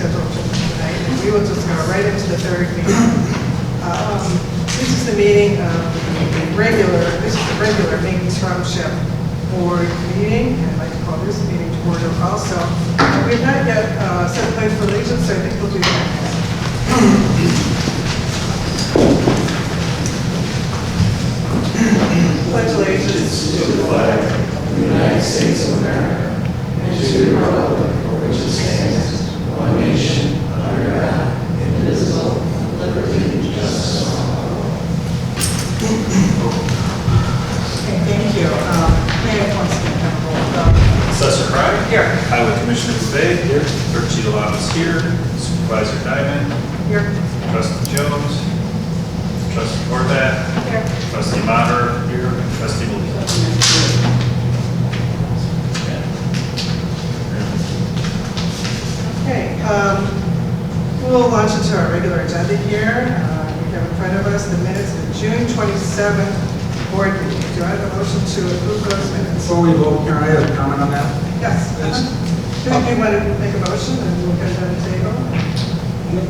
scheduled tonight, and we will just go right into the third meeting. This is the meeting of this is the regular Maine Township Board meeting, and I'd like to call this meeting to order also. We have not yet set a place for allegiance, so I think we'll do that. Pledge allegiance to the flag of the United States of America and to the republic for which it stands, one nation, under God, indivisible, with liberty and justice for all. Okay, thank you. May I once again have a roll call? Assessor Cry. Here. Highway Commissioner Bouvet. Here. Clerk Cheatham is here. Supervisor Diamond. Here. Trustee Jones. Trustee Horvath. Here. Trustee Maher. Here. Trustee Williams. Okay, we'll launch into our regular agenda here. We have in front of us the minutes of June 27th board meeting. Do I have a motion to approve those minutes? Before we vote, Karen, I have a comment on that. Yes. Do you want to make a motion and we'll get it on the table?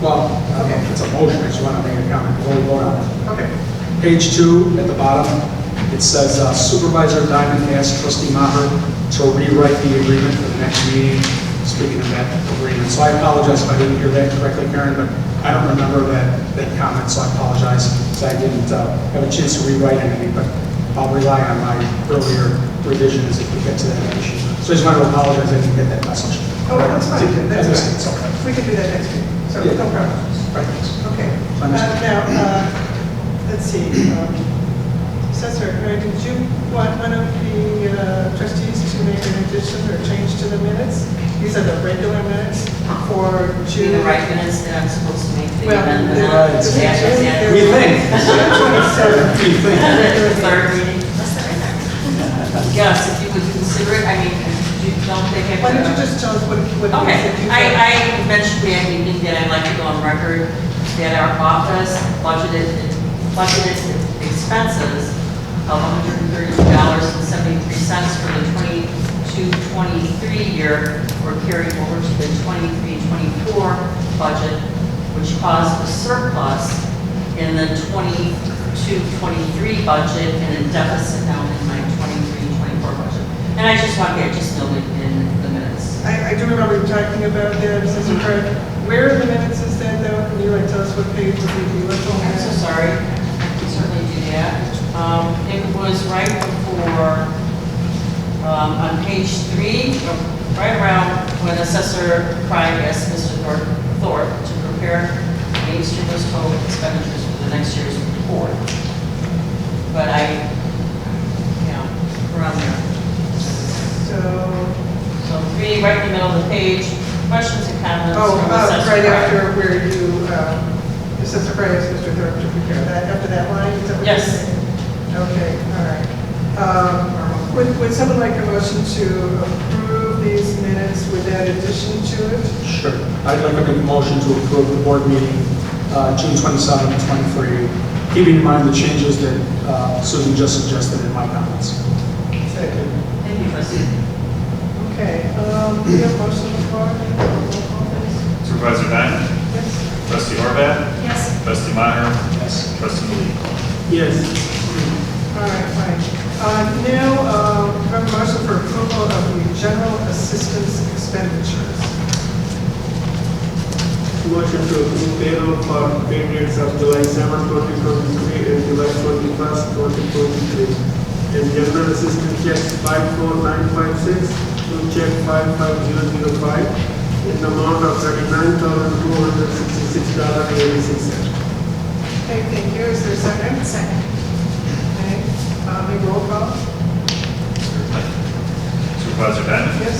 Well, I don't know if it's a motion, I just want to make a comment before we vote on it. Okay. Page 2 at the bottom, it says Supervisor Diamond asked Trustee Maher to rewrite the agreement for the next meeting, speaking of that agreement. So I apologize if I didn't hear that correctly, Karen, but I don't remember that comment, so I apologize. So I didn't have a chance to rewrite anything, but I'll rely on my earlier revisions if we get to that issue. So I just want to apologize I didn't get that message. Oh, that's fine. That's fine. It's okay. We can do that next week. So Yeah. no problem. Right, thanks. Okay. Understood. Now, let's see. Assessor, did you want one of the trustees to make an addition or change to the minutes? These are the regular minutes for Do June. the right minutes that I'm supposed to make the Well, amendment yeah, on? it's- Yeah, yeah. We think. June 27th. We think. The third reading? Yes, if you would consider it, I mean, you don't think it. Why don't you just tell us what it is Okay, that you I mentioned we had a meeting that I'd like to go on record that our office budgeted expenses of $132.73 for the 22-23 year were carried over to the 23-24 budget, which caused a surplus in the 22-23 budget and a deficit now in my 23-24 budget. And I just want to just noted in the minutes. I do remember you talking about that, Assessor Craig. Where in the minutes is that though? Can you tell us what page would be the original? I'm so sorry. I can certainly do that. It was right before, on page 3, right around when Assessor Craig asked Mr. Thorpe to prepare Main Street total expenditures for the next year's report. But around there. So 3, right in the middle of the page, questions and comments from Assessor right Craig. after where you, Assessor Craig asked Mr. Thorpe to prepare that, after that line? Is that what you're Yes. saying? Okay, all right. Would someone like a motion to approve these minutes with that addition to it? Sure. I'd like to make a motion to approve the board meeting, June 27, 23, keeping in mind the changes that Susan just suggested in my comments. Second. Thank you, Trustee. Okay, we have a motion on the floor. Supervisor Diamond. Yes. Trustee Horvath. Yes. Trustee Maher. Yes. Trustee Williams. Yes. All right, fine. Now, we have a motion for approval of the general assistance expenditures. Motion to approve payroll for pay dates of July 7, 2023 and July 21st, 2023. And general assistance check 54956 to check 55005 in the amount of $39,266.86. Okay, thank you. Is there a second? Second. Okay, may roll call? Supervisor Diamond. Yes.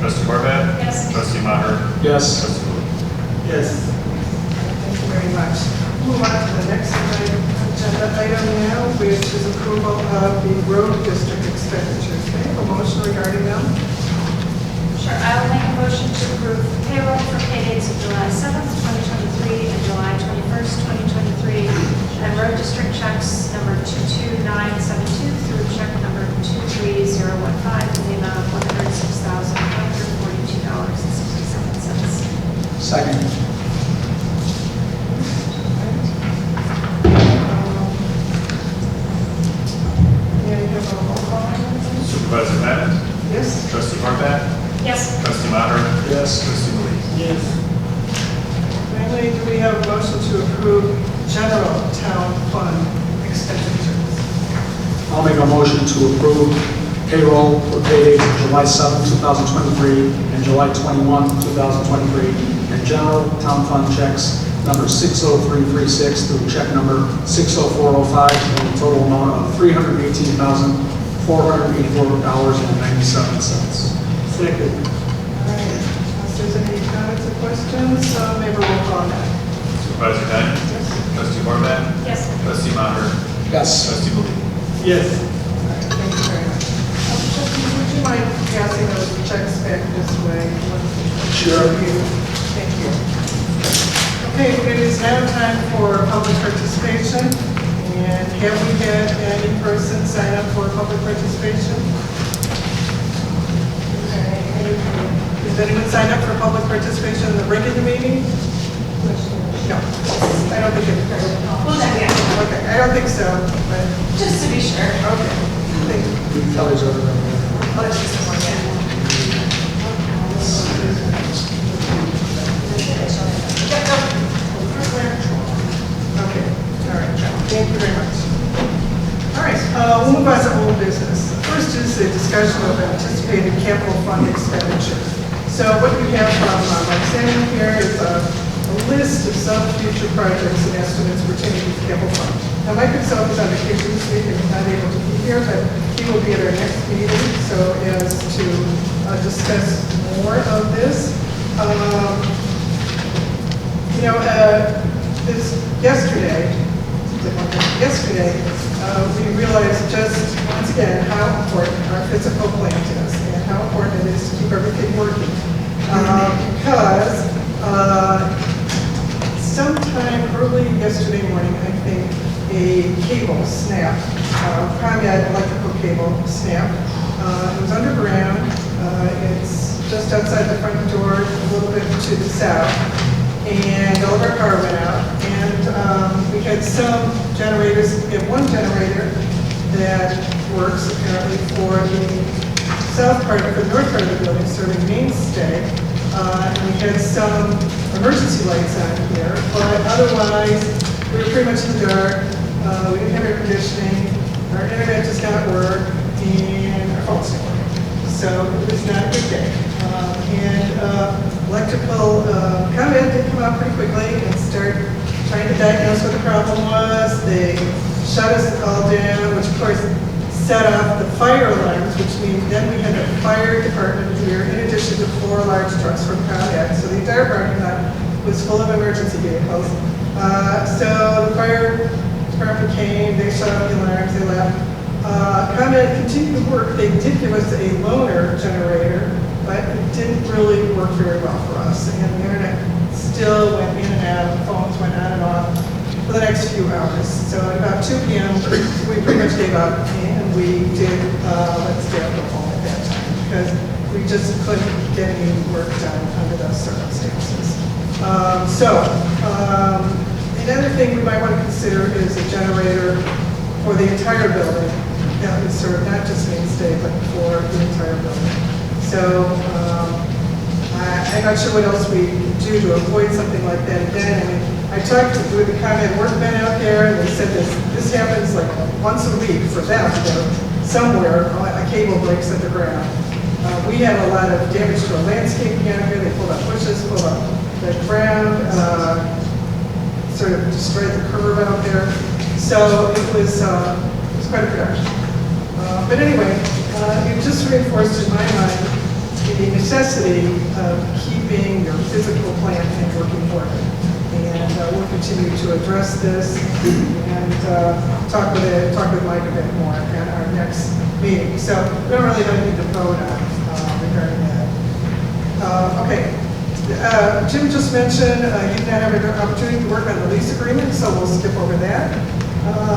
Trustee Horvath. Yes. Trustee Maher. Yes. Trustee Williams. Yes. Thank you very much. Move on to the next agenda item now, which is approval of the road district expenditures. May I have a motion regarding them? Sure, I will make a motion to approve payroll for pay dates of July 7th, 2023 and July 21st, 2023, and road district checks number 22972 through check number 23015 in the amount of $106,542.67. Second. Supervisor Bennett? Yes? Trustee Horvath? Yes. Trustee Maher? Yes. Trustee Belize? Yes. Finally, do we have a motion to approve general town fund expenditures? I'll make a motion to approve payroll for pay dates of July 7, 2023 and July 21, 2023, and general town fund checks number 60336 through check number 60405 in a total amount of $318,484.97. Second. All right, if there's any comments or questions, maybe we'll call that. Supervisor Bennett? Yes? Trustee Horvath? Yes. Trustee Maher? Yes. Trustee Belize? Yes. All right, thank you very much. Trustee, would you mind passing those checks back this way? Sure. Thank you. Okay, it is now time for public participation. And have we had any person sign up for public participation? Okay. Has anyone signed up for public participation in the regular meeting? No, I don't think it's fair. Well, then, yeah, Okay, I don't think so, but, just to be sure. okay. Thank you. Kelly's over there. Oh, it's just one, yeah. Okay, all right, thank you very much. All right, we'll move on to old business. First is the discussion of anticipated capital fund expenditures. So what we have from Mike Salmon here is a list of some future projects and estimates pertaining to the capital fund. Now, Mike himself is on vacation this week and is not able to be here, but he will be at our next meeting, so as to discuss more of this. Yesterday, we realized just once again how important our physical plant is and how important it is to keep everything working. Because sometime early yesterday morning, I think, a cable snapped, ComEd electrical cable snapped. It was underground. It's just outside the front door, a little bit to the south. And all of our power went out. And we had some generators. We have one generator that works apparently for the south part, or the north part of the building, serving mainstay. And we had some emergency lights on here, but otherwise, we were pretty much in the dark. We didn't have air conditioning, our internet does not work, and our phones don't work. So it was not a good day. Electrical ComEd did come out pretty quickly and start trying to diagnose what the problem was. They shut us all down, which of course set off the fire alarms, which means then we had a fire department here in addition to 4 large trucks from ComEd. So the entire parking lot was full of emergency vehicles. So the fire department came, they shut off the alarms, they left. ComEd continued to work. They did give us a loaner generator, but it didn't really work very well for us. And the internet still went in and out, the phones went on and off for the next few hours. So at about 2 p.m., we pretty much gave up and we did let's stay up the phone at that time because we just couldn't get any work done under those circumstances. Another thing we might want to consider is a generator for the entire building. That would serve not just mainstay, but for the entire building. So I'm not sure what else we can do to avoid something like that again. I mean, I talked with the ComEd workmen out there, and they said this happens like once a week for them. Somewhere a cable breaks underground. We had a lot of damage to our landscaping out here. They pulled up bushes, pulled up the ground, sort of destroyed the curb out there. So it was quite a production. But anyway, it just reinforced in my mind the necessity of keeping your physical plant and working order. And we'll continue to address this and talk with Mike a bit more at our next meeting. So we don't really have anything to vote on regarding that. Okay. Jim just mentioned you did not have an opportunity to work on the lease agreement, so we'll skip over that.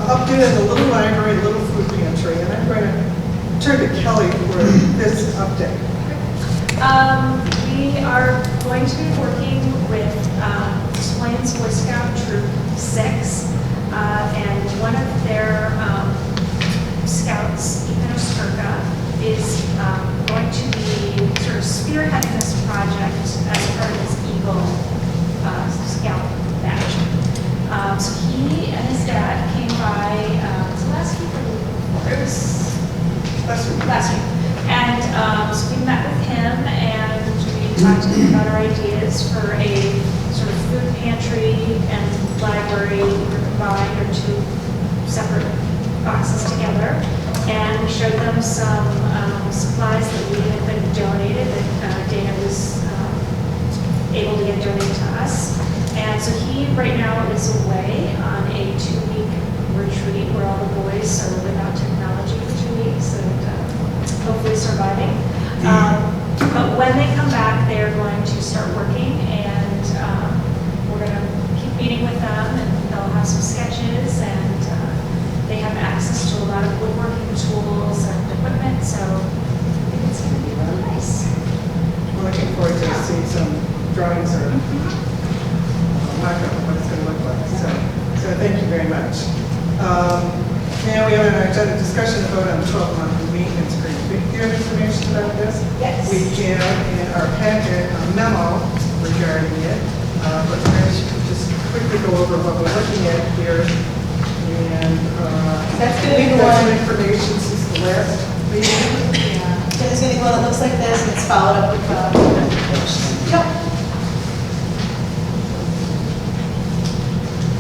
Update on the little library, little food pantry, and I'm going to turn to Kelly for this update. We are going to be working with Des Plaines Boy Scout Troop 6, and one of their scouts, Ethan Osturka, is spearheading this project as part of his Eagle Scout badge. So he and his dad came by, was it last week or the week before? It was last week. And so we met with him and we talked to him about our ideas for a sort of food pantry and library either combined or two separate boxes together. And we showed them some supplies that we had been donated that Dana was able to get donated to us. And so he right now is away on a 2-week retreat where all the boys are without technology for 2 weeks and hopefully surviving. But when they come back, they're going to start working and we're going to keep meeting with them and they'll have some sketches and they have access to a lot of woodworking tools and equipment, so I think it's going to be really nice. I'm looking forward to seeing some drawings or mock-up of what it's going to look like. So thank you very much. Now we have an agenda discussion vote on the 12-month maintenance agreement. Do you have information about this? Yes. We have in our packet a memo regarding it, but perhaps you could just quickly go over what we're looking at here. And That's going to be the some one. information since the last meeting. Yeah. So it's going to be one that looks like this, and it's followed up with. Yep.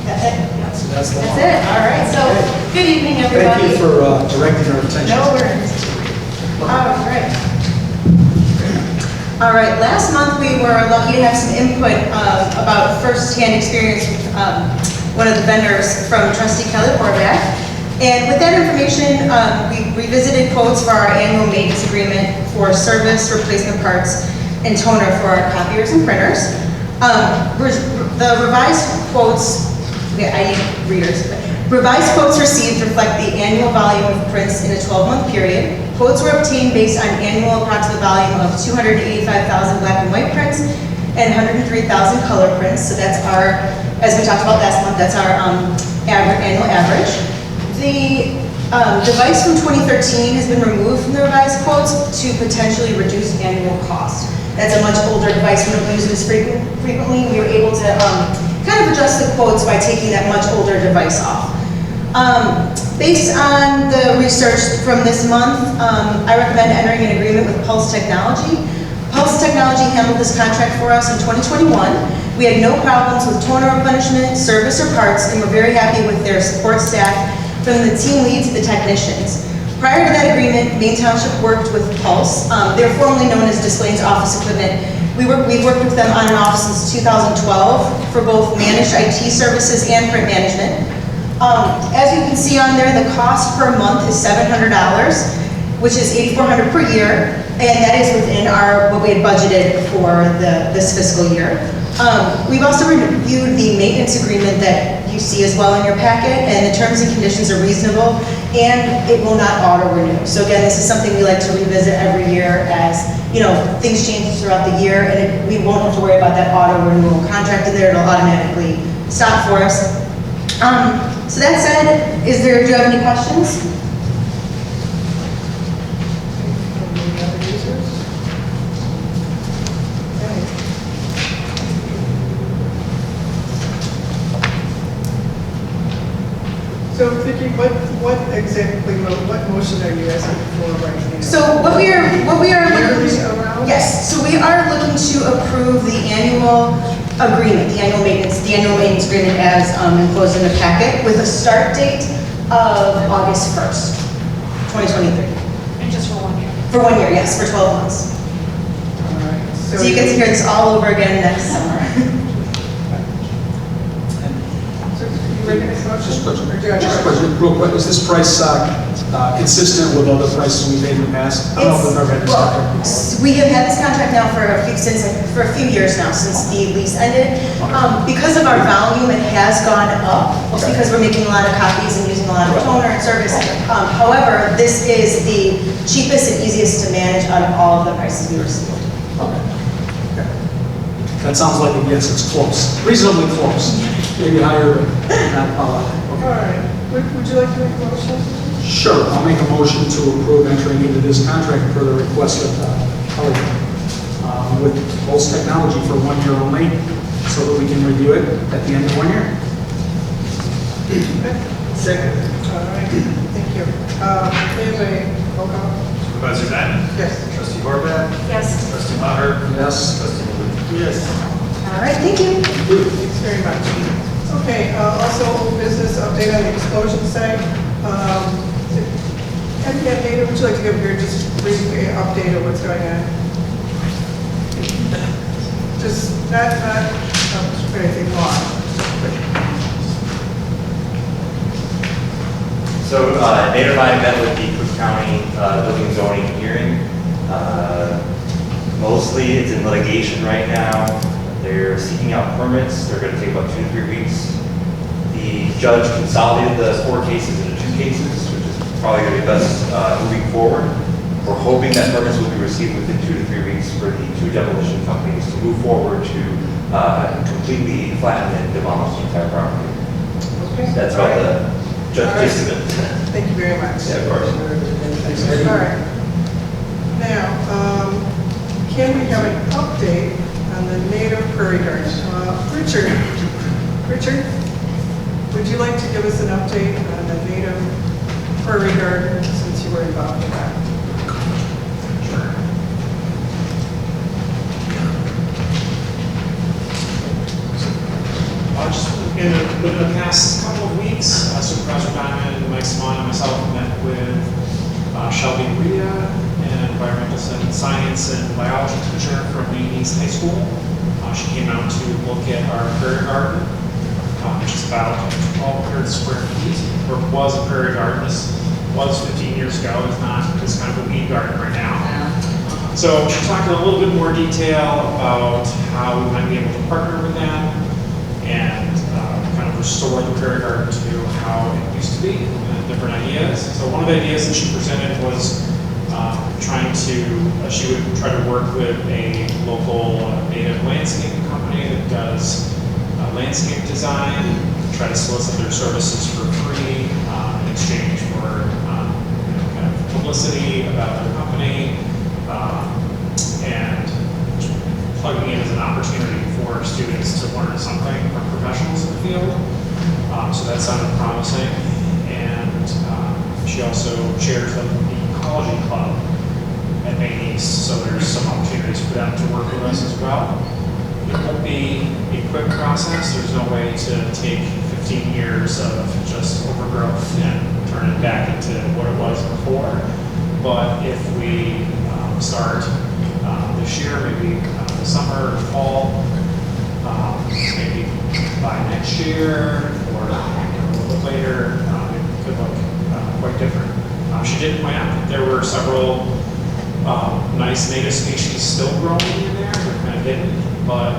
That's it. So that's the That's one. it. All right. So good evening, everybody. Thank you for directing our attention. No worries. All right. All right. Last month we were lucky to have some input about first-hand experience with one of the vendors from Trustee Kelly Horvath. And with that information, we revisited quotes for our annual maintenance agreement for service, replacement parts, and toner for our copiers and printers. The revised quotes, I need readers. Revised quotes received reflect the annual volume of prints in a 12-month period. Quotes were obtained based on annual approximate volume of 285,000 black and white prints and 103,000 color prints. So that's our, as we talked about last month, that's our annual average. The device from 2013 has been removed from the revised quotes to potentially reduce annual cost. That's a much older device. We don't use it as frequently. We were able to kind of adjust the quotes by taking that much older device off. Based on the research from this month, I recommend entering an agreement with Pulse Technology. Pulse Technology handled this contract for us in 2021. We had no problems with toner replenishment, service, or parts, and we're very happy with their support staff, from the team lead to the technicians. Prior to that agreement, Maine Township worked with Pulse. They're formerly known as Displays Office Equipment. We've worked with them on and off since 2012 for both managed IT services and print management. As you can see on there, the cost per month is $700, which is $8,400 per year, and that is within what we had budgeted for this fiscal year. We've also reviewed the maintenance agreement that you see as well in your packet, and the terms and conditions are reasonable, and it will not auto-renew. So again, this is something we like to revisit every year as, things change throughout the year, and we won't have to worry about that auto-renewal contract in there. It'll automatically stop for us. So that said, do you have any questions? Any other users? Okay. So Vicki, what motion are you asking for right now? So what we are Yearly looking around? yes, so we are looking to approve the annual agreement, the annual maintenance agreement as enclosed in the packet with a start date of August 1st, 2023. And just for 1 year. For 1 year, yes, for 12 months. All right. So you get to hear this all over again next summer. So you ready to make a motion? Just a question. Or do you have Just a a question, real quick. Is this price consistent with other prices we've made in the past? I don't know if we've ever had this contract. We have had this contract now for a few years now, since the lease ended. Because of our volume, it has gone up. It's because we're making a lot of copies and using a lot of toner and service. However, this is the cheapest and easiest to manage out of all of the prices we received. Okay. That sounds like, yes, it's close, reasonably close. Maybe higher, but not a lot. All Okay. right. Would you like to make a motion? Sure, I'll make a motion to approve entering into this contract per the request of Kelly with Pulse Technology for 1 year only, so that we can review it at the end of 1 year. Second. All right, thank you. We have a roll call? Supervisor Diamond? Yes. Trustee Horvath? Yes. Trustee Maher? Yes. Trustee Maloof? Yes. All right, thank you. Thanks very much. Okay, also old business update on the explosion site. Data, would you like to give here just a brief update of what's going on? Just not anything long. So Nate and I met with the Cook County Building and Zoning hearing. Mostly it's in litigation right now. They're seeking out permits. They're going to take about 2 to 3 weeks. The judge consolidated the 4 cases into 2 cases, which is probably going to be best moving forward. We're hoping that permits will be received within 2 to 3 weeks for the 2 demolition companies to move forward to completely flatten and demolish the entire property. Okay. That's about the All right. gist of it. Thank you very much. Yeah, of course. All right. Now, can we have an update on the native prairie garden? Richard, would you like to give us an update on the native prairie garden since you were involved in that? Just within the past couple of weeks, Supervisor Diamond, Mike Swan, and myself met with Shelby Rhea, an environmental science and biology teacher from Maine East High School. She came out to look at our prairie garden, which is about 1,200 square feet, or was a prairie garden. This was 15 years ago. It's not this kind of a weed garden right now. So she talked in a little bit more detail about how we might be able to partner with them and kind of restore the prairie garden to how it used to be, and different ideas. So one of the ideas that she presented was she would try to work with a local native landscaping company that does landscape design, try to solicit their services for free in exchange for kind of publicity about their company, and plugging in as an opportunity for students to learn something from professionals in the field. So that sounded promising. And she also chairs the ecology club at Maine East, so there's some opportunities for them to work with us as well. It won't be a quick process. There's no way to take 15 years of just overgrowth and turn it back into what it was before. But if we start this year, maybe the summer or fall, maybe by next year or a little bit later, it could look quite different. She did point out that there were several nice native species still growing in there. They're kind of hidden, but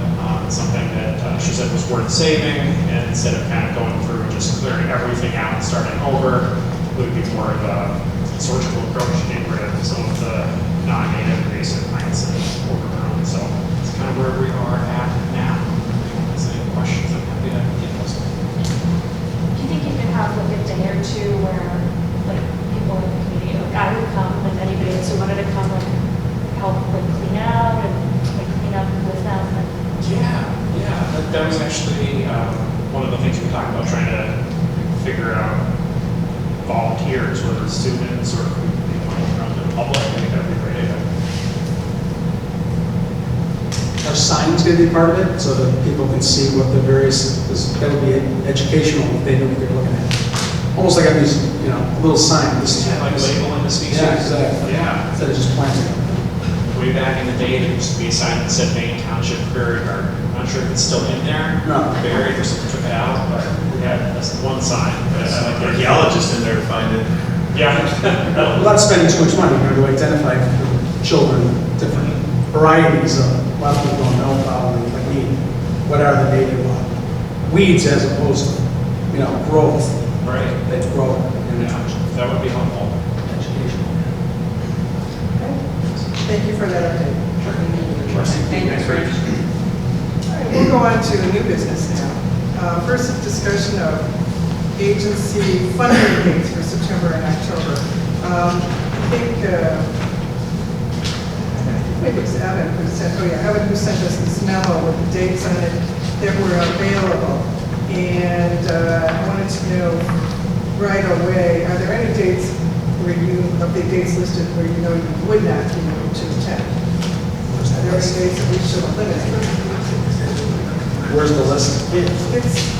it's something that she said was worth saving. And instead of kind of going through and just clearing everything out and starting over, it would be more of a surgical approach to get rid of some of the non-native invasive plants and overgrown. So it's kind of where we are at now. If anyone has any questions, I'm happy to get those. Do you think you could have like a day or two where like people in the community, like I would come, like anybody else who wanted to come and help like clean out and like clean up with them? Yeah. That was actually one of the things we talked about, trying to figure out volunteers, whether it's students or people from the public. I think that'd be a great idea. Are signs going to be part of it, so that people can see what the various, that would be educational if they knew what they're looking at? Almost like these, little sign, this is. Like labeling the species. Yeah, exactly. Yeah. Instead of just planting them. Way back in the day, there used to be a sign that said Maine Township Prairie Garden. I'm not sure if it's still in there. No. Buried or someone took it out, but we had this one sign. There's an archaeologist in there to find it. Yeah. Without spending too much money, to identify children, different varieties of, a lot of people don't know probably, like me, what are the native weeds as opposed to, growth Right. that grow in the Yeah, township. that would be helpful. Educational. Thank you for that update. Thank you. All right, we'll go on to new business now. First, a discussion of agency funding dates for September and October. I think we it was Evan who sent, Evan who sent us this memo with the dates on it that were available. And I wanted to know right away, are there any dates where of the dates listed where you know you would not be able to attend? Are there any dates that we should eliminate? Where's the list? It looks,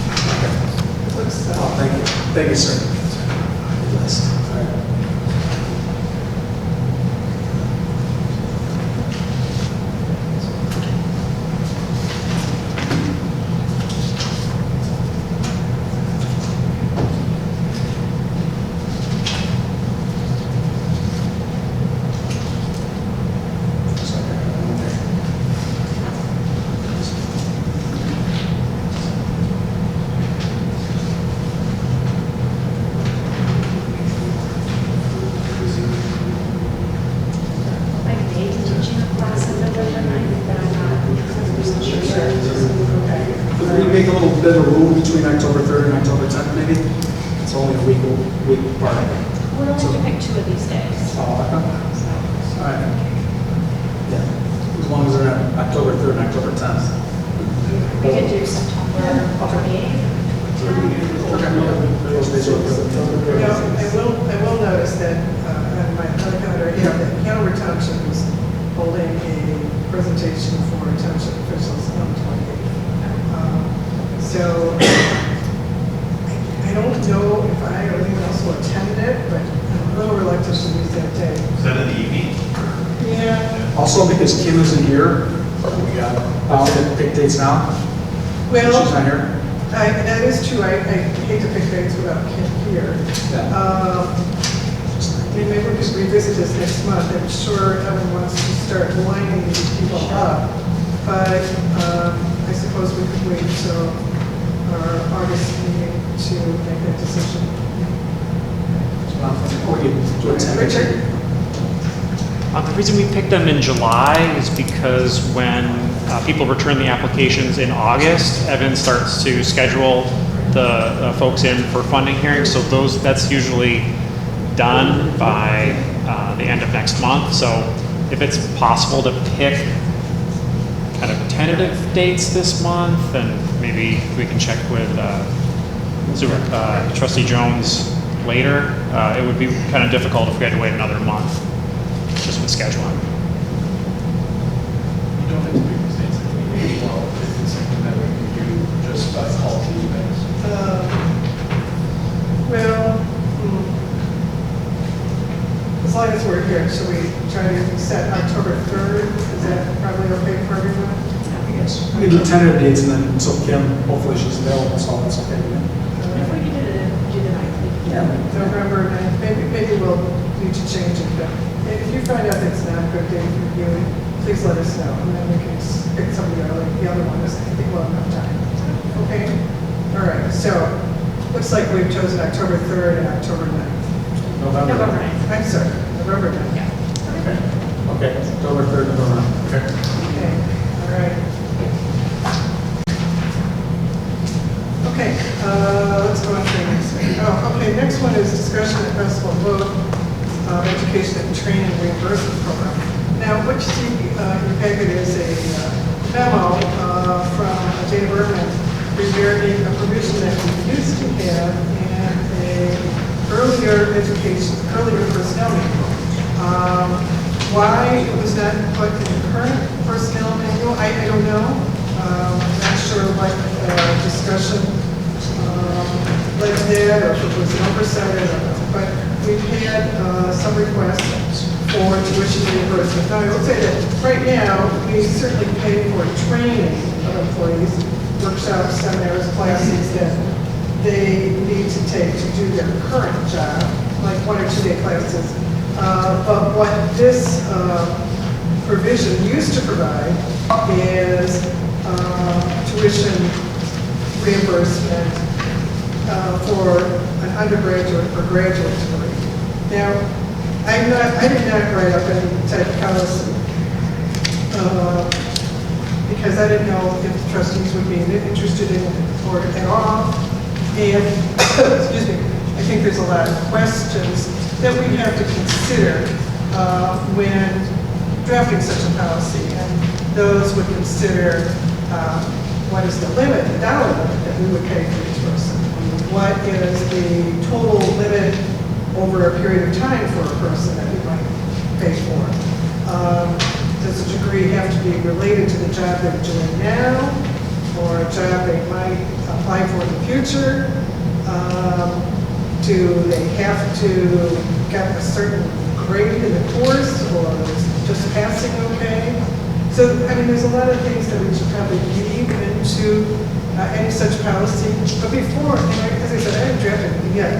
Oh, thank you. Thank you, sir. List. All right. Like Dave, teaching a class on November 9th that I'm not 100% sure. Could we make a little bit of room between October 3rd and October 10th, maybe? It's only a week apart. We'll only have to pick 2 of these days. Oh, okay. All right. Yeah, as long as they're at October 3rd and October 10th. We could do September 28th. Those days are good. I will notice that on my other calendar, that Hanover Township is holding a presentation for township officials on the 28th. So I don't know if I or anyone else will attend it, but I'm a little reluctant to use that day. Is that in the evening? Yeah. Also, because Kim isn't here, we got to pick dates now. Well, She's not here. that is true. I hate to pick dates without Kim here. Yeah. Maybe we could revisit this next month. I'm sure Evan wants to start lining these people up, but I suppose we could wait until our August meeting to make that decision. Richard? The reason we picked them in July is because when people return the applications in August, Evan starts to schedule the folks in for funding hearings. So that's usually done by the end of next month. So if it's possible to pick kind of tentative dates this month, then maybe we can check with Trustee Jones later. It would be kind of difficult if we had to wait another month just with scheduling. You don't have to pick these dates at the meeting. Well, if it's something that we can do just by call to emails. As long as we're here, should we try to set October 3rd? Is that probably okay for everyone? Yes. We can do tentative dates and then, so Kim, hopefully she's available, so that's okay with me. If we could do the 9th. November 9th, maybe we'll need to change it, but if you find out that it's not a good day for you, please let us know, and then we can pick somebody early. The other one is, I think we'll have enough time. Okay? All right, so, looks like we've chosen October 3rd and October 9th. November 9th. I'm sorry, November 9th. Yeah. Okay. Okay, October 3rd, November 9th. Okay. Okay, all right. Okay, let's go on to the next thing. Okay, next one is discussion and possible vote of education and training reimbursement program. Now, what you see in your packet is a memo from Dana Bergman regarding a provision that we used to have in a earlier personnel manual. Why it was not put in the current personnel manual, I don't know. I'm not sure what discussion led to that, or if it was an oversight, I don't know. But we've had some requests for tuition reimbursement. Now, I will say that right now, we certainly pay for training of employees, workshops, seminars, classes that they need to take to do their current job, like 1 or 2 day classes. But what this provision used to provide is tuition reimbursement for an undergraduate or graduate degree. Now, I did not write up any type of policy because I didn't know if the trustees would be interested in it or at all. And, excuse me, I think there's a lot of questions that we have to consider when drafting such a policy, and those would consider what is the limit, the dollar limit that we would pay for each person. What is the total limit over a period of time for a person that we might pay for? Does the degree have to be related to the job they're doing now, or a job they might apply for in the future? Do they have to get a certain grade in the course, or is just passing okay? So, I mean, there's a lot of things that we should probably weave into any such policy. But before, as I said, I haven't drafted anything yet.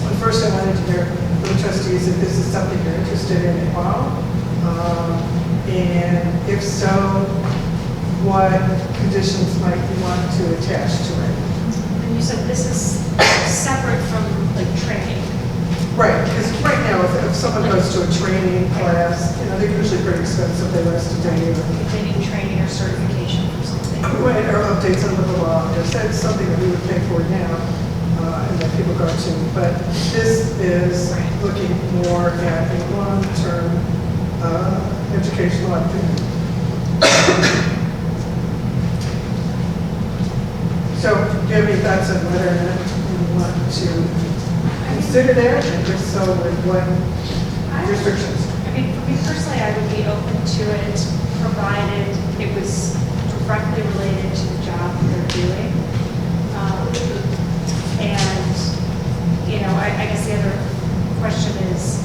But first, I wanted to hear from the trustees if this is something you're interested in at all. And if so, what conditions might you want to attach to it? And you said this is separate from like training. Right, because right now, if someone goes to a training class, they're usually pretty expensive, they last a day. If they need training or certification for something. Right, or updates under the law, that's something that we would pay for now, and that people go to. But this is looking more at a long-term educational activity. So, do you have any thoughts on whether or not you want to consider that, and if so, with what restrictions? I mean, for me personally, I would be open to it, provided it was directly related to the job they're doing. And, I guess the other question is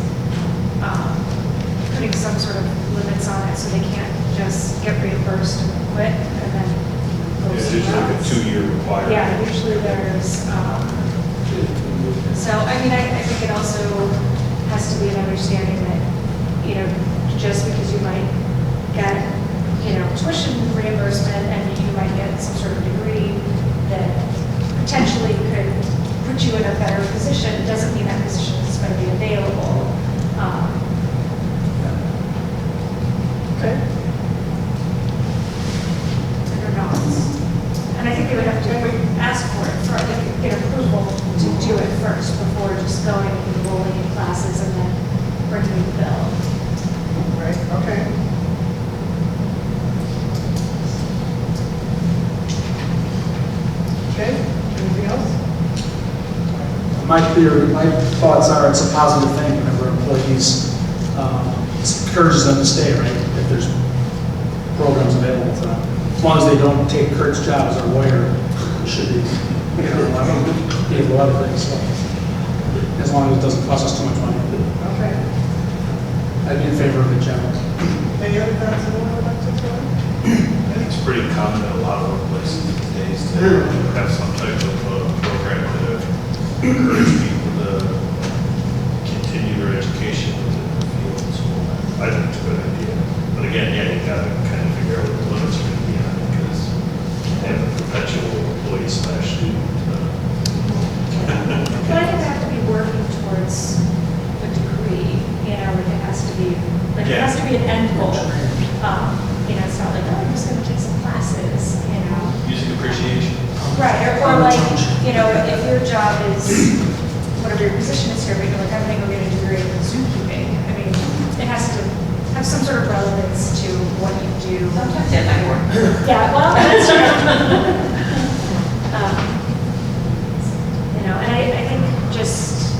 putting some sort of limits on it so they can't just get reimbursed and quit and then go It's usually somewhere like a else. 2-year requirement. Yeah, usually there's, so, I mean, I think it also has to be an understanding that, just because you might get, tuition reimbursement and you might get some sort of degree that potentially could put you in a better position, doesn't mean that position is going to be available. Okay. Or not. And I think they would have to ask for it, get approval to do it first before just going and enrolling in classes and then bringing the bill. Right, okay. Okay, anything else? My thoughts are it's a positive thing whenever employees, it encourages them to stay, right? If there's programs available to them. As long as they don't take Kurt's job as a lawyer, it should be, able to other things. So, as long as it doesn't cost us too much money. Okay. I'd be in favor of it, general. Any other thoughts anyone would like to throw in? I think it's pretty common in a lot of workplaces these days to have some type of program to encourage people to continue their education within the field. So I think it's a good idea. But again, you gotta kind of figure out what the limits are gonna be on it, because they have a perpetual employee/student. But I think they have to be working towards the degree, like it has to be, it has to be an end goal. It's not like, I'm just gonna take some classes, Music appreciation. Right, or like, if your job is, whatever your position is here, but you're like, I'm gonna go get a degree in zookeeping. I mean, it has to have some sort of relevance to what you do. Sometimes that might work. Yeah, well, that's true. And I think just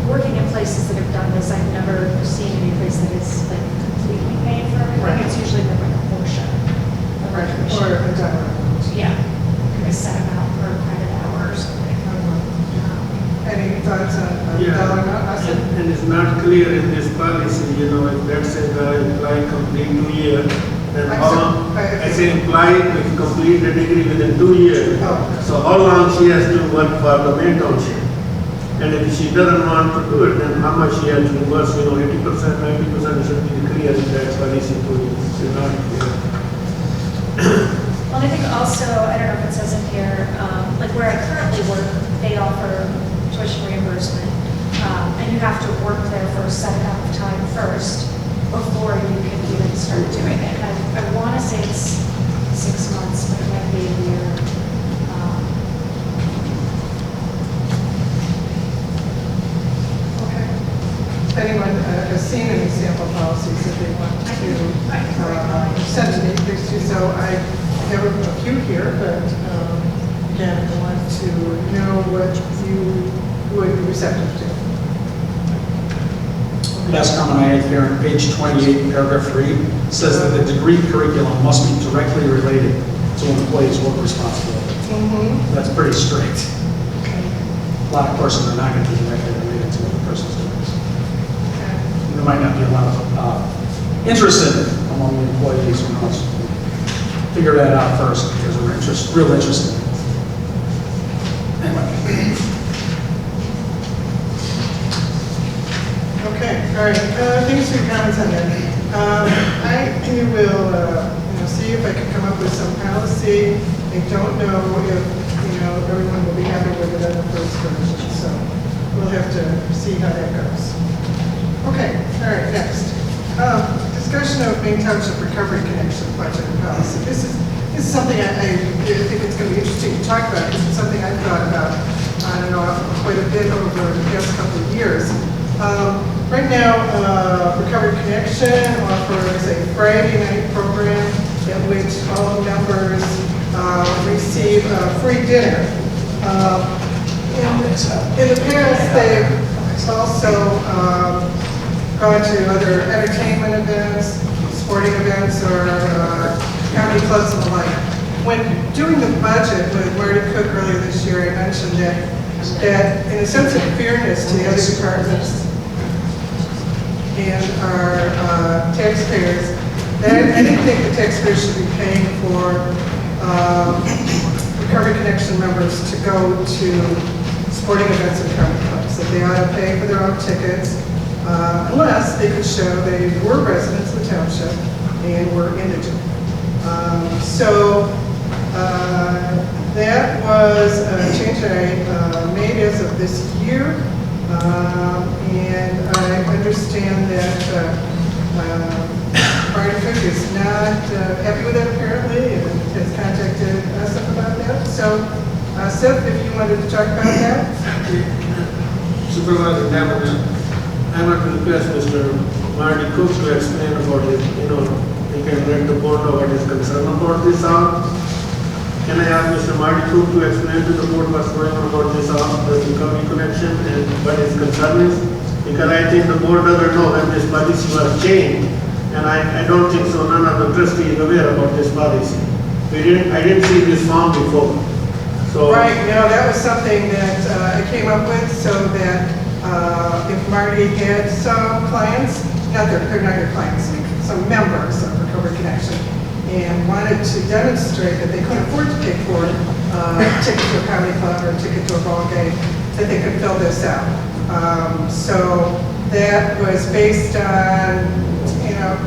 working in places that have done this, I've never seen any place that is like completely paid for everything. Right. It's usually been like a portion of Right, tuition. or a dollar. Yeah, a set amount per credit hour or something. Any thoughts on dollar amount? Austin? And it's not clear in this policy, if let's say the employee complete 2 years, then how long, I say employee will complete the degree within 2 years. Oh. So how long she has to work for the Maine Township? And if she doesn't want to do it, then how much she has to work, 80%, 90% should be clear in that policy to it's not clear. Well, I think also, I don't know if it says in here, like where I currently work, they offer tuition reimbursement. And you have to work there for a set amount of time first before you can even start doing it. And I want to say it's 6 months, but it might be a year. Okay. Anyone, seen any sample policies that they want to send to me, please do so. I have a few here, but again, I want to know what you would be receptive to. Last comment I had here on page 28, paragraph 3, says that the degree curriculum must be directly related to an employee's work responsibility. That's pretty strict. A lot of courses are not going to be directly related to what the person's doing. There might not be a lot of interest in it among the employees who knows. Figure that out first because we're real interested in it. Anyway. Okay, all right. Thanks for your comments on that. I will see if I can come up with some policy. I don't know if everyone will be happy with it in the first version, so we'll have to see how that goes. Okay, all right. Next, discussion of Maine Township Recovery Connection budget and policy. This is something I think it's going to be interesting to talk about. This is something I've thought about on and off quite a bit over the past couple of years. Right now, Recovery Connection offers a Friday night program in which all members receive free dinner. In the past, they've also gone to other entertainment events, sporting events, or comedy clubs and the like. When doing the budget with Marty Cook earlier this year, I mentioned that in a sense of fairness to the other departments and our taxpayers, that I didn't think the taxpayers should be paying for Recovery Connection members to go to sporting events and comedy clubs, that they ought to pay for their own tickets unless they could show they were residents of the township and were indigent. That was a change I made as of this year, and I understand that Marty Cook is not happy with it apparently, and has contacted us about that. So, Seth, if you wanted to talk about that. Supervisor Davenant, I want to request Mr. Marty Cook to explain about it. He can let the board know what his concern about this are. Can I ask Mr. Marty Cook to explain to the board what's going on about this recovery connection and what his concern is? Because I think the board doesn't know when this policy was changed, and I don't think so. None of the trustees is aware about this policy. I didn't see this form before. So right, no, that was something that I came up with so that if Marty had some clients, they're not your clients, some members of Recovery Connection, and wanted to demonstrate that they couldn't afford to pay for a ticket to a comedy club or a ticket to a ball game, that they could fill this out. So that was based on,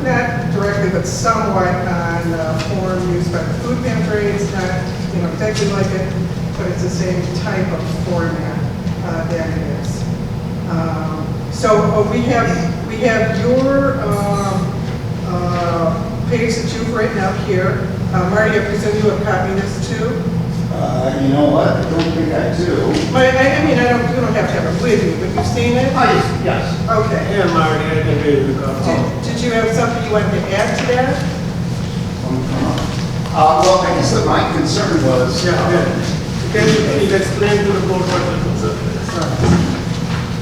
not directly, but somewhat on the form used by the food pantry. It's not, exactly like it, but it's the same type of format that it is. So we have your page that you've written up here. Marty, I presume you have copied this too? You know what? I don't think I do. You don't have to have it with you, but you've seen it? Yes. Okay. yeah, Marty, I can read the copy. Did you have something you wanted to add to that? Well, I guess that my concern was. Can you please explain to the board what the concern is?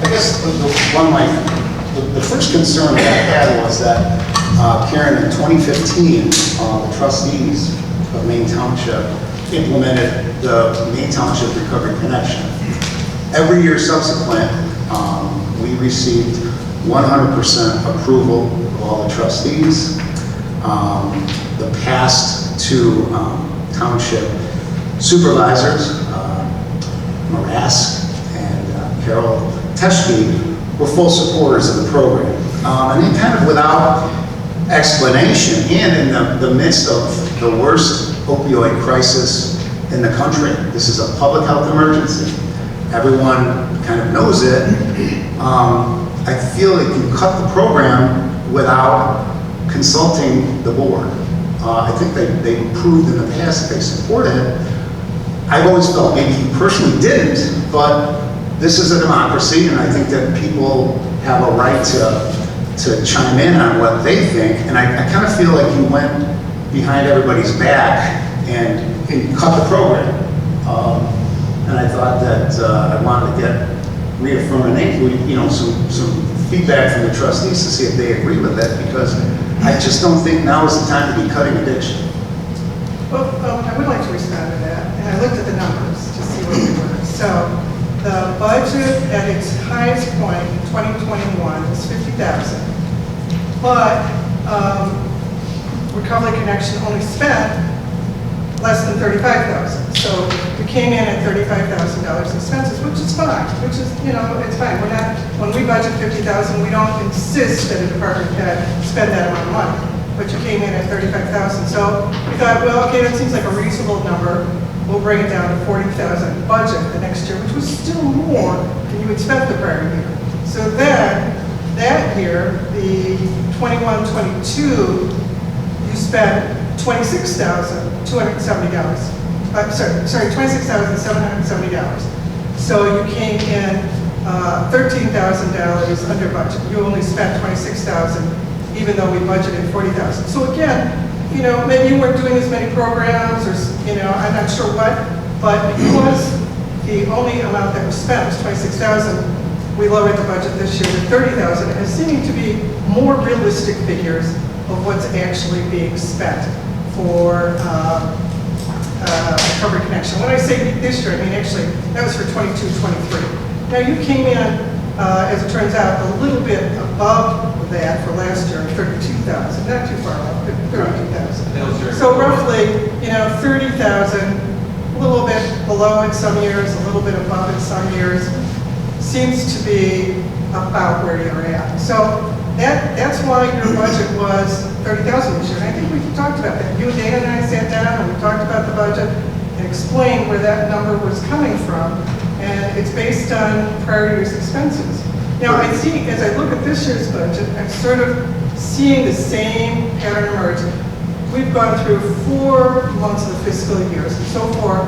I guess the first concern that I had was that Karen, in 2015, the trustees of Maine Township implemented the Maine Township Recovery Connection. Every year subsequent, we received 100% approval of all the trustees. The past two township supervisors, Marask and Carol Teschke, were full supporters of the program. And they kind of, without explanation, and in the midst of the worst opioid crisis in the country, this is a public health emergency. Everyone kind of knows it. I feel they can cut the program without consulting the board. I think they proved in the past that they support it. I've always felt, maybe he personally didn't, but this is a democracy, and I think that people have a right to chime in on what they think, and I kind of feel like you went behind everybody's back and cut the program. And I thought that I wanted to get reaffirmation, you know, some feedback from the trustees to see if they agree with that, because I just don't think now is the time to be cutting addiction. Well, I would like to respond to that, and I looked at the numbers to see what they were. So the budget at its highest point in 2021 was $50,000, but Recovery Connection only spent less than $35,000. So we came in at $35,000 expenses, which is fine, which is, you know, it's fine. We're not, when we budget $50,000, we don't insist that a department head spend that amount of money. But you came in at $35,000. So we thought, well, okay, that seems like a reasonable number. We'll bring it down to $40,000 budget the next year, which was still more than you would spend the prior year. So then, that year, the 21-22, you spent $26,270. Sorry, $26,770. So you came in $13,000 under budget. You only spent $26,000, even though we budgeted $40,000. So again, you know, maybe you weren't doing as many programs, or you know, I'm not sure what, but because the only amount that was spent was $26,000, we lowered the budget this year to $30,000, and seeming to be more realistic figures of what's actually being spent for Recovery Connection. When I say this year, I mean actually that was for 22-23. Now you came in, as it turns out, a little bit above that for last year, 32,000. Not too far off, but 32,000. So roughly, you know, 30,000, a little bit below in some years, a little bit above in some years. Seems to be about where you're at. So that's why your budget was $30,000 this year. And I think we talked about that. You, Dana, and I sat down and we talked about the budget and explained where that number was coming from. And it's based on prior year's expenses. Now, I see, as I look at this year's budget, I'm sort of seeing the same pattern emerge. We've gone through 4 months of the fiscal year. So far,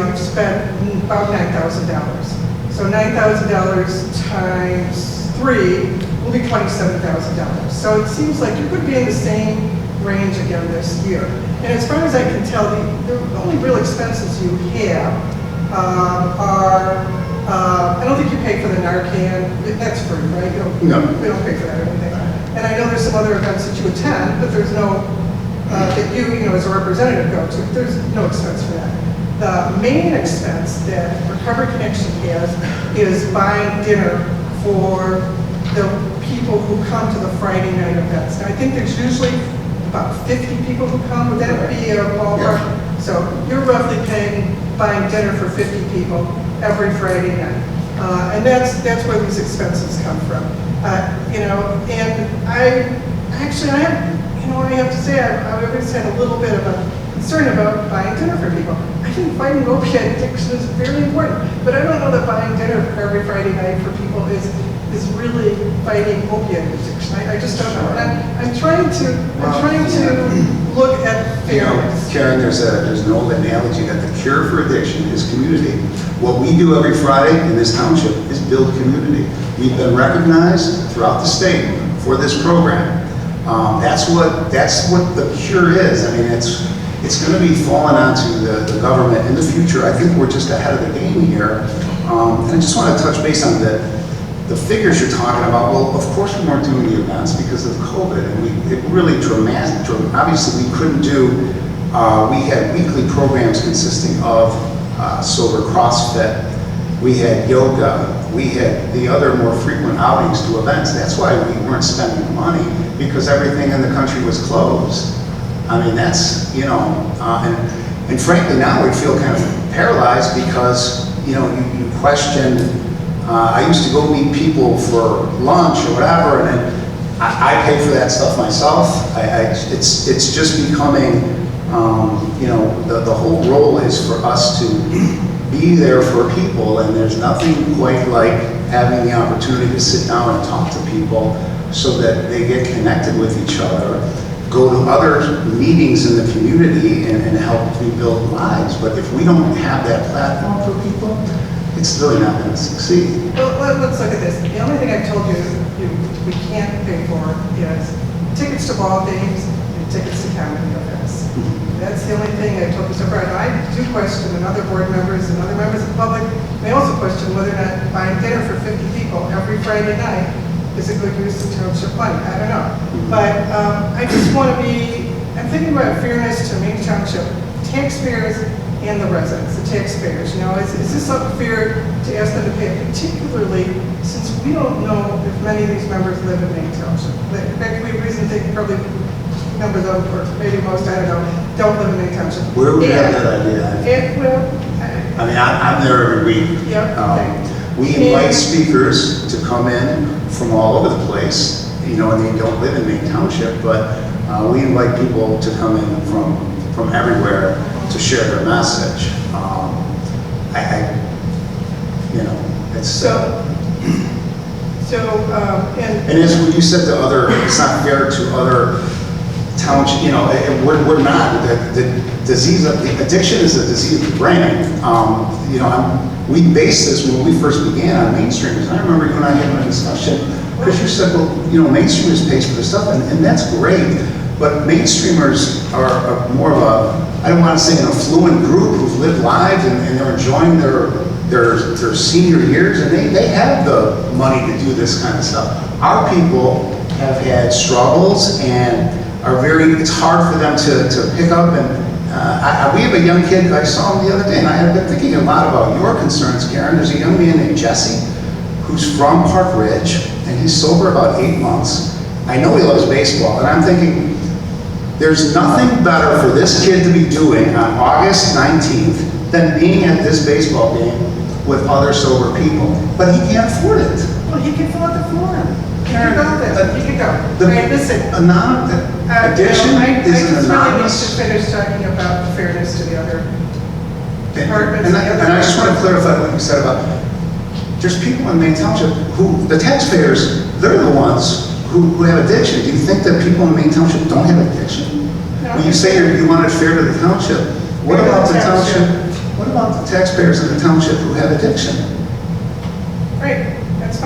you've spent about $9,000. So $9,000 times 3 will be $27,000. So it seems like you could be in the same range again this year. And as far as I can tell, the only real expenses you have are, I don't think you pay for the Narcan. That's free, right? No. We don't pay for that or anything. And I know there's some other events that you attend, but there's no, that you know, as a representative go to. There's no expense for that. The main expense that Recovery Connection has is buying dinner for the people who come to the Friday night events. Now, I think there's usually about 50 people who come. Would that be a ballpark? Yeah. So you're roughly buying dinner for 50 people every Friday night. And that's where these expenses come from. You know, and I have to say, I've always had a little bit of a concern about buying dinner for people. I think fighting opiate addiction is very important, but I don't know that buying dinner every Friday night for people is really fighting opiate addiction. I just don't know. And I'm trying to look at fairness. You know, Karen, there's an old analogy that the cure for addiction is community. What we do every Friday in this township is build community. We've been recognized throughout the state for this program. That's what the cure is. I mean, it's going to be falling onto the government in the future. I think we're just ahead of the game here. And I just want to touch base on the figures you're talking about. Well, of course we weren't doing the events because of COVID, and it really dramatic. Obviously, we couldn't do. We had weekly programs consisting of sober CrossFit. We had yoga. We had the other more frequent outings to events. That's why we weren't spending money, because everything in the country was closed. I mean, that's, you know, and frankly now we feel kind of paralyzed because, you know, you question, I used to go meet people for lunch or whatever, and then I pay for that stuff myself. It's just becoming, you know, the whole role is for us to be there for people, and there's nothing quite like having the opportunity to sit down and talk to people so that they get connected with each other, go to other meetings in the community and help rebuild lives. But if we don't have that platform for people, it's really not going to succeed. Well, let's look at this. The only thing I've told you we can't pay for is tickets to ball games and tickets to comedy events. That's the only thing I told Mr. Bryan. I do question, and other board members and other members of the public may also question whether or not buying dinner for 50 people every Friday night is a good use of township money. I don't know. But I just want to I'm thinking about fairness to Maine Township taxpayers and the residents, the taxpayers. You know, is this unfair to ask them to pay, particularly since we don't know if many of these members live in Maine Township. In fact, we have reason to think probably numbers of, or maybe most, I don't know, don't live in Maine Township. Where would we have that idea? I mean, I'm there every week. Yeah, okay. We invite speakers to come in from all over the place, you know, and they don't live in Maine Township, but we invite people to come in from everywhere to share their message. You know, it's... And as what you said to other, it's not fair to other towns, you know, we're not. The disease of the addiction is a disease of the brain. You know, we based this when we first began on mainstreamers. I remember you and I having a discussion because you said, well, you know, mainstreamers pays for this stuff, and that's great. But mainstreamers are more of a, I don't want to say an affluent group who've lived lives and they're enjoying their senior years, and they have the money to do this kind of stuff. Our people have had struggles and are it's hard for them to pick up. And we have a young kid, I saw him the other day, and I have been thinking a lot about your concerns, Karen. There's a young man named Jesse who's from Park Ridge, and he's sober about 8 months. I know he loves baseball, and I'm thinking, there's nothing better for this kid to be doing on August 19th than being at this baseball game with other sober people. But he can't afford it. Well, he can fill out the form. He can go there. He can go. The Right, listen. addiction I is an just really need anonymous. to finish talking about fairness to the other departments. And I just want to clarify what you said about, there's people in Maine Township who, the taxpayers, they're the ones who have addiction. Do you think that people in Maine Township don't have addiction? No. When you say you want it fair to the township, what Fair to about the the township? township. What about the taxpayers in the township who have addiction? Right, that's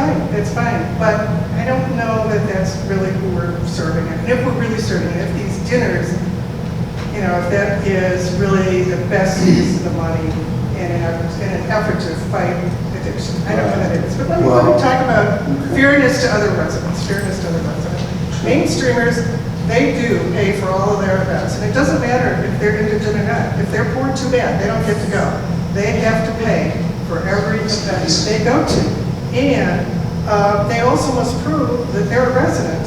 fine, but I don't know that that's really who we're serving. And if we're really serving, if these dinners, you know, if that is really the best use of the money in an effort to fight addiction. I don't know that it is, but let me talk about fairness to other residents, Mainstreamers, they do pay for all of their events, and it doesn't matter if they're indigent or not. If they're poor, too bad, they don't get to go. They have to pay for every event they go to. And they also must prove that they're a resident,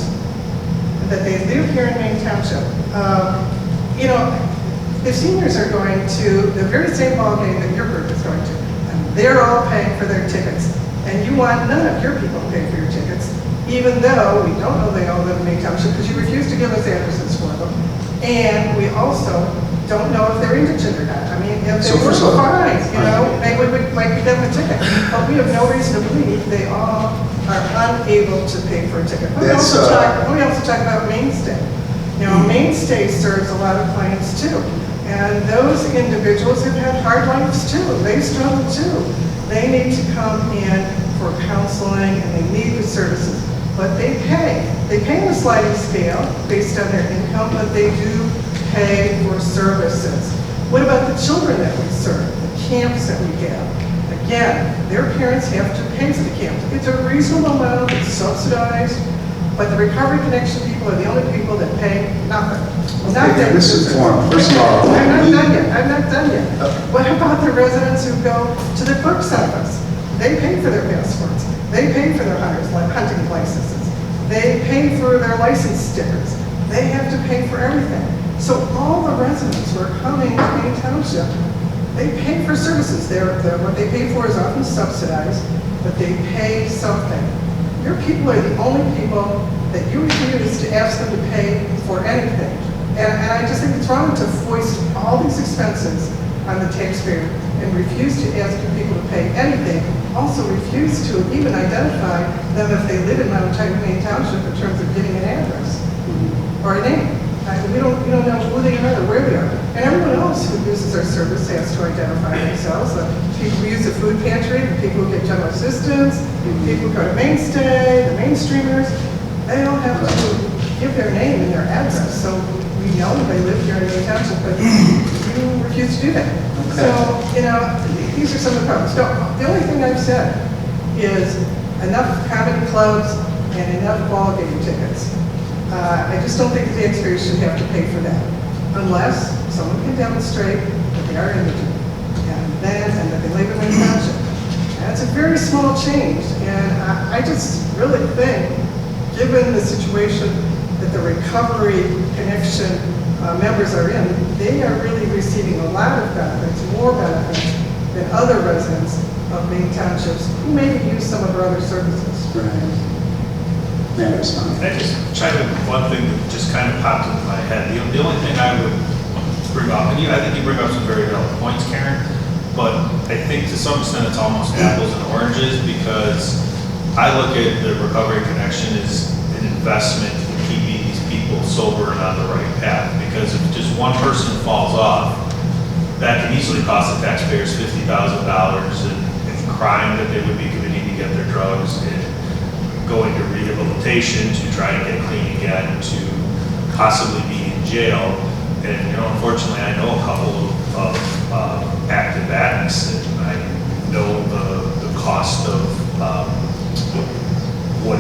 that they live here in Maine Township. You know, the seniors are going to the very same ball game that your group is going to, and they're all paying for their tickets. And you want none of your people to pay for your tickets, even though we don't know they all live in Maine Township because you refuse to give us addresses for them. And we also don't know if they're indigent or not. I mean, if they were fine, you know, maybe we might give them a ticket. But we have no reason to believe they all are unable to pay for a ticket. Let me also talk about Mainstay. You know, Mainstay serves a lot of clients too. And those individuals have had hard lives too. They struggle too. They need to come in for counseling and they need the services. But they pay. They pay on a sliding scale based on their income, but they do pay for services. What about the children that we serve, the camps that we have? Again, their parents have to pay for the camps. It's a reasonable amount, it's subsidized, but the Recovery Connection people are the only people that pay nothing. Okay, this is form. First of all, I'm not done yet. What about the residents who go to the clerk's office? They pay for their passports. They pay for their hunting licenses. They pay for their license stickers. They have to pay for everything. So all the residents who are coming to Maine Township, they pay for services. What they pay for is often subsidized, but they pay something. Your people are the only people that you refuse to ask them to pay for anything. And I just think it's wrong to foist all these expenses on the taxpayer and refuse to ask people to pay anything. Also refuse to even identify them if they live in Maine Township in terms of getting an address or a name. We don't know who they are or where they are. And everyone else who uses our service has to identify themselves. The people who use the food pantry, the people who get general assistance, people who go to Mainstay, the mainstreamers, they all have to give their name and their address. So we know they live here in Maine Township, but you refuse to do that. So, you know, these are some of the problems. No, the only thing I've said is enough comedy clubs and enough ball game tickets. I just don't think the taxpayers should have to pay for that, unless someone can demonstrate that they are indigent, and that they live in Maine Township. That's a very small change, and I just really think, given the situation that the Recovery Connection members are in, they are really receiving a lot of benefits, more benefits than other residents of Maine Townships who maybe use some of our other services. Can I just chime in with one thing that just kind of popped into my head? The only thing I would bring up, and I think you bring up some very valid points, Karen, but I think to some extent it's almost apples and oranges, because I look at the Recovery Connection as an investment in keeping these people sober and on the right path, because if just one person falls off, that can easily cost the taxpayers $50,000 in crime that they would be committing to get their drugs, and going to rehabilitation to try and get clean again, to possibly be in jail. And, you know, unfortunately, I know a couple of active addicts, and I know the cost of what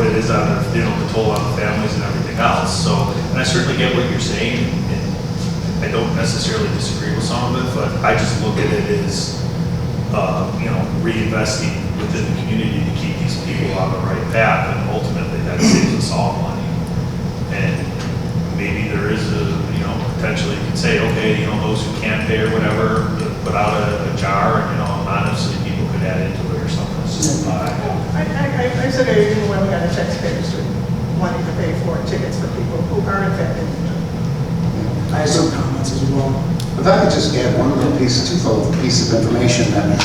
it is on the, the toll on the families and everything else. So, and I certainly get what you're saying, and I don't necessarily disagree with some of it, but I just look at it as, reinvesting within the community to keep these people on the right path, and ultimately that saves us all money. And maybe there is potentially you could say, okay, those who can't pay or whatever, put out a jar, and, honestly, people could add into it or something. I said I didn't want the taxpayers to wanting to pay for tickets for people who are in fact indigent. I have some comments as well. If I could just add one little piece of information that,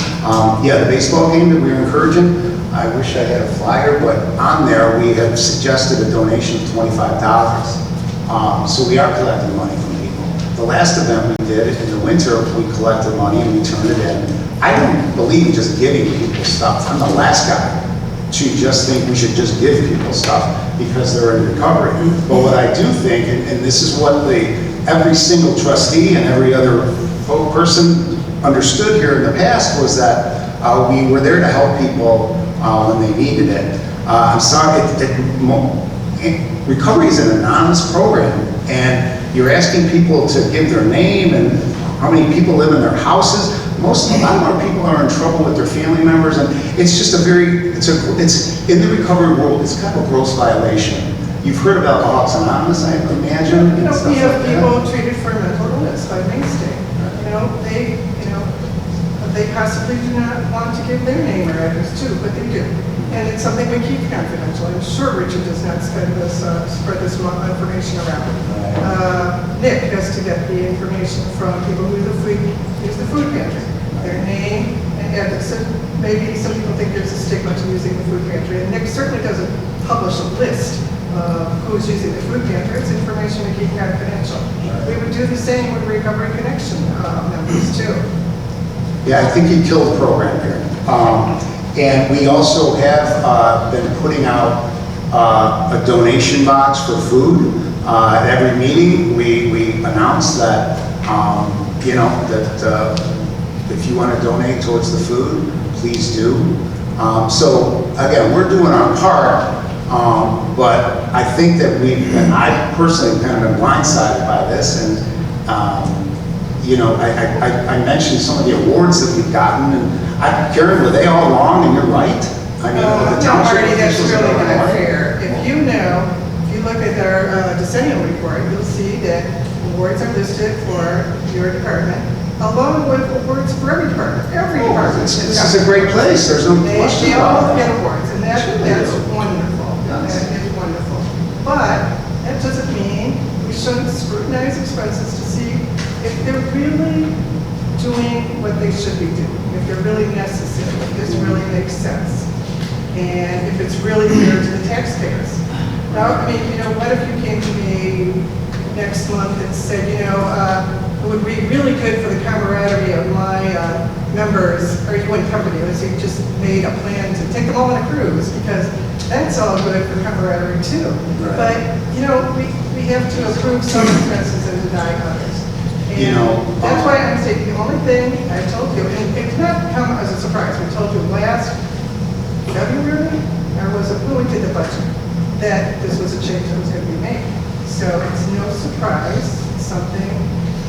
the baseball game that we were encouraging, I wish I had a flyer, but on there we have suggested a donation of $25. So we are collecting money from people. The last event we did in the winter, we collected money and we turned it in. I don't believe in just giving people stuff. I'm the last guy to just think we should just give people stuff because they're in recovery. But what I do think, and this is what every single trustee and every other person understood here in the past, was that we were there to help people when they needed it. I'm sorry, recovery is an anonymous program, and you're asking people to give their name and how many people live in their houses. A lot of our people are in trouble with their family members, and it's just it's in the recovery world, it's kind of a gross violation. You've heard about Alcoholics Anonymous, I imagine. We have people treated for mental illness by Mainstay. They possibly do not want to give their name or address too, but they do. And it's something we keep confidential. I'm sure Richard does not spread this information around. Nick has to get the information from people who use the food pantry, their name and address. And maybe some people think there's a stigma to using the food pantry, and Nick certainly doesn't publish a list who's using the food pantry. It's information we keep confidential. We would do the same with Recovery Connection members too. Yeah, I think you killed the program here. And we also have been putting out a donation box for food. At every meeting, we announce that, that if you want to donate towards the food, please do. So again, we're doing our part. But I think that I personally kind of been blindsided by this, and I mentioned some of the awards that we've gotten, and Karen, were they all wrong? And you're right. I mean, the township Marty, that's officials really are not right. fair. If you look at our decennial report, you'll see that awards are listed for your department, along with awards for every department. Every department. This is a great place. There's no question They about all that. get awards, and that's wonderful. That is wonderful. But that doesn't mean we shouldn't scrutinize expenses to see if they're really doing what they should be doing, if they're really necessary, if this really makes sense, and if it's really fair to the taxpayers. Now, I mean, what if you came to me next month and said, it would be really good for the camaraderie of my members, or you wouldn't come to me, unless you just made a plan to take them all on a cruise, because that's all good for camaraderie too. Right. But, we have to approve some expenses and deny others. And that's why I'm saying the only thing I told you, and it did not come as a surprise, we told you last February, or was it when we did the budget, that this was a change that was going to be made. So it's no surprise, it's something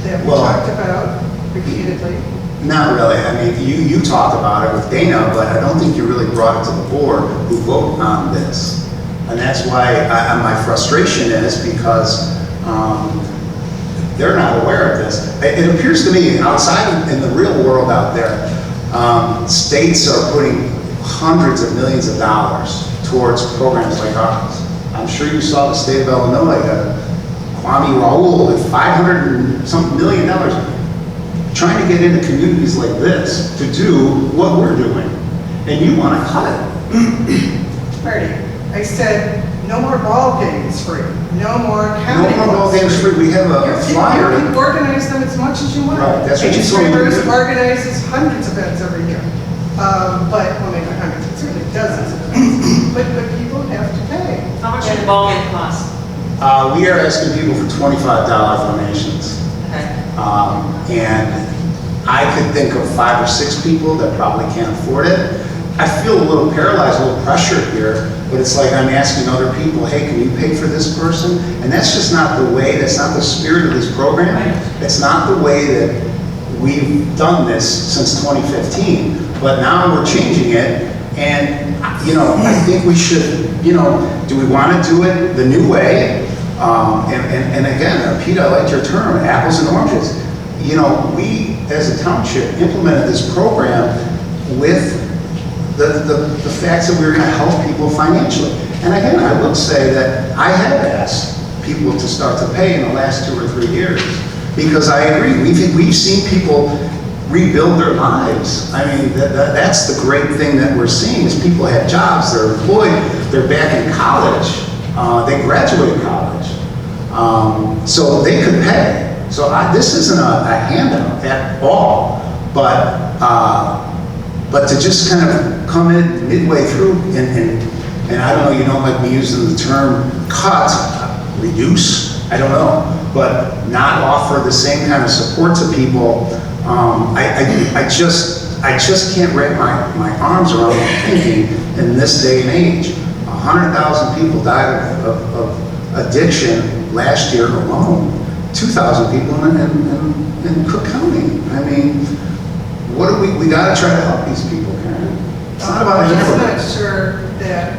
that we Well, talked about repeatedly. Not really. I mean, you talked about it with Dana, but I don't think you really brought it to the board who vote on this. And that's why my frustration is because they're not aware of this. It appears to me outside in the real world out there, states are putting hundreds of millions of dollars towards programs like ours. I'm sure you saw the state of Illinois, Kwame Raoul with $500 and something million trying to get into communities like this to do what we're doing. And you want to cut it. Marty, I said, no more ball games free, no more No county more ball clubs games free. We have a You flyer. can organize them as much as you want. Right, that's what you Ace told me to Rivers do. organizes hundreds of events every year. But, well, maybe not hundreds, but certainly dozens of events. But people have to pay. How much would the ball game cost? We are asking people for $25 donations. Okay. And I could think of 5 or 6 people that probably can't afford it. I feel a little paralyzed, a little pressure here, but it's like I'm asking other people, hey, can you pay for this person? And that's just not the way, that's not the spirit of this program. It's not the way that we've done this since 2015. But now we're changing it, and, I think we should, do we want to do it the new way? And again, Pete, I liked your term, apples and oranges. We, as a township, implemented this program with the facts that we were going to help people financially. And again, I will say that I have asked people to start to pay in the last 2 or 3 years, because I agree, we've seen people rebuild their lives. I mean, that's the great thing that we're seeing is people have jobs, they're employed, they're back in college, they graduated college, so they could pay. So this isn't a handout at all, but to just kind of come in midway through and I don't know, you don't like me using the term cut, reduce, I don't know, but not offer the same kind of support to people. I just can't wrap my arms around thinking in this day and age. 100,000 people died of addiction last year alone. 2,000 people in Cook County. I mean, what do we got to try to help these people, Karen? It's not about I'm just not everybody. sure that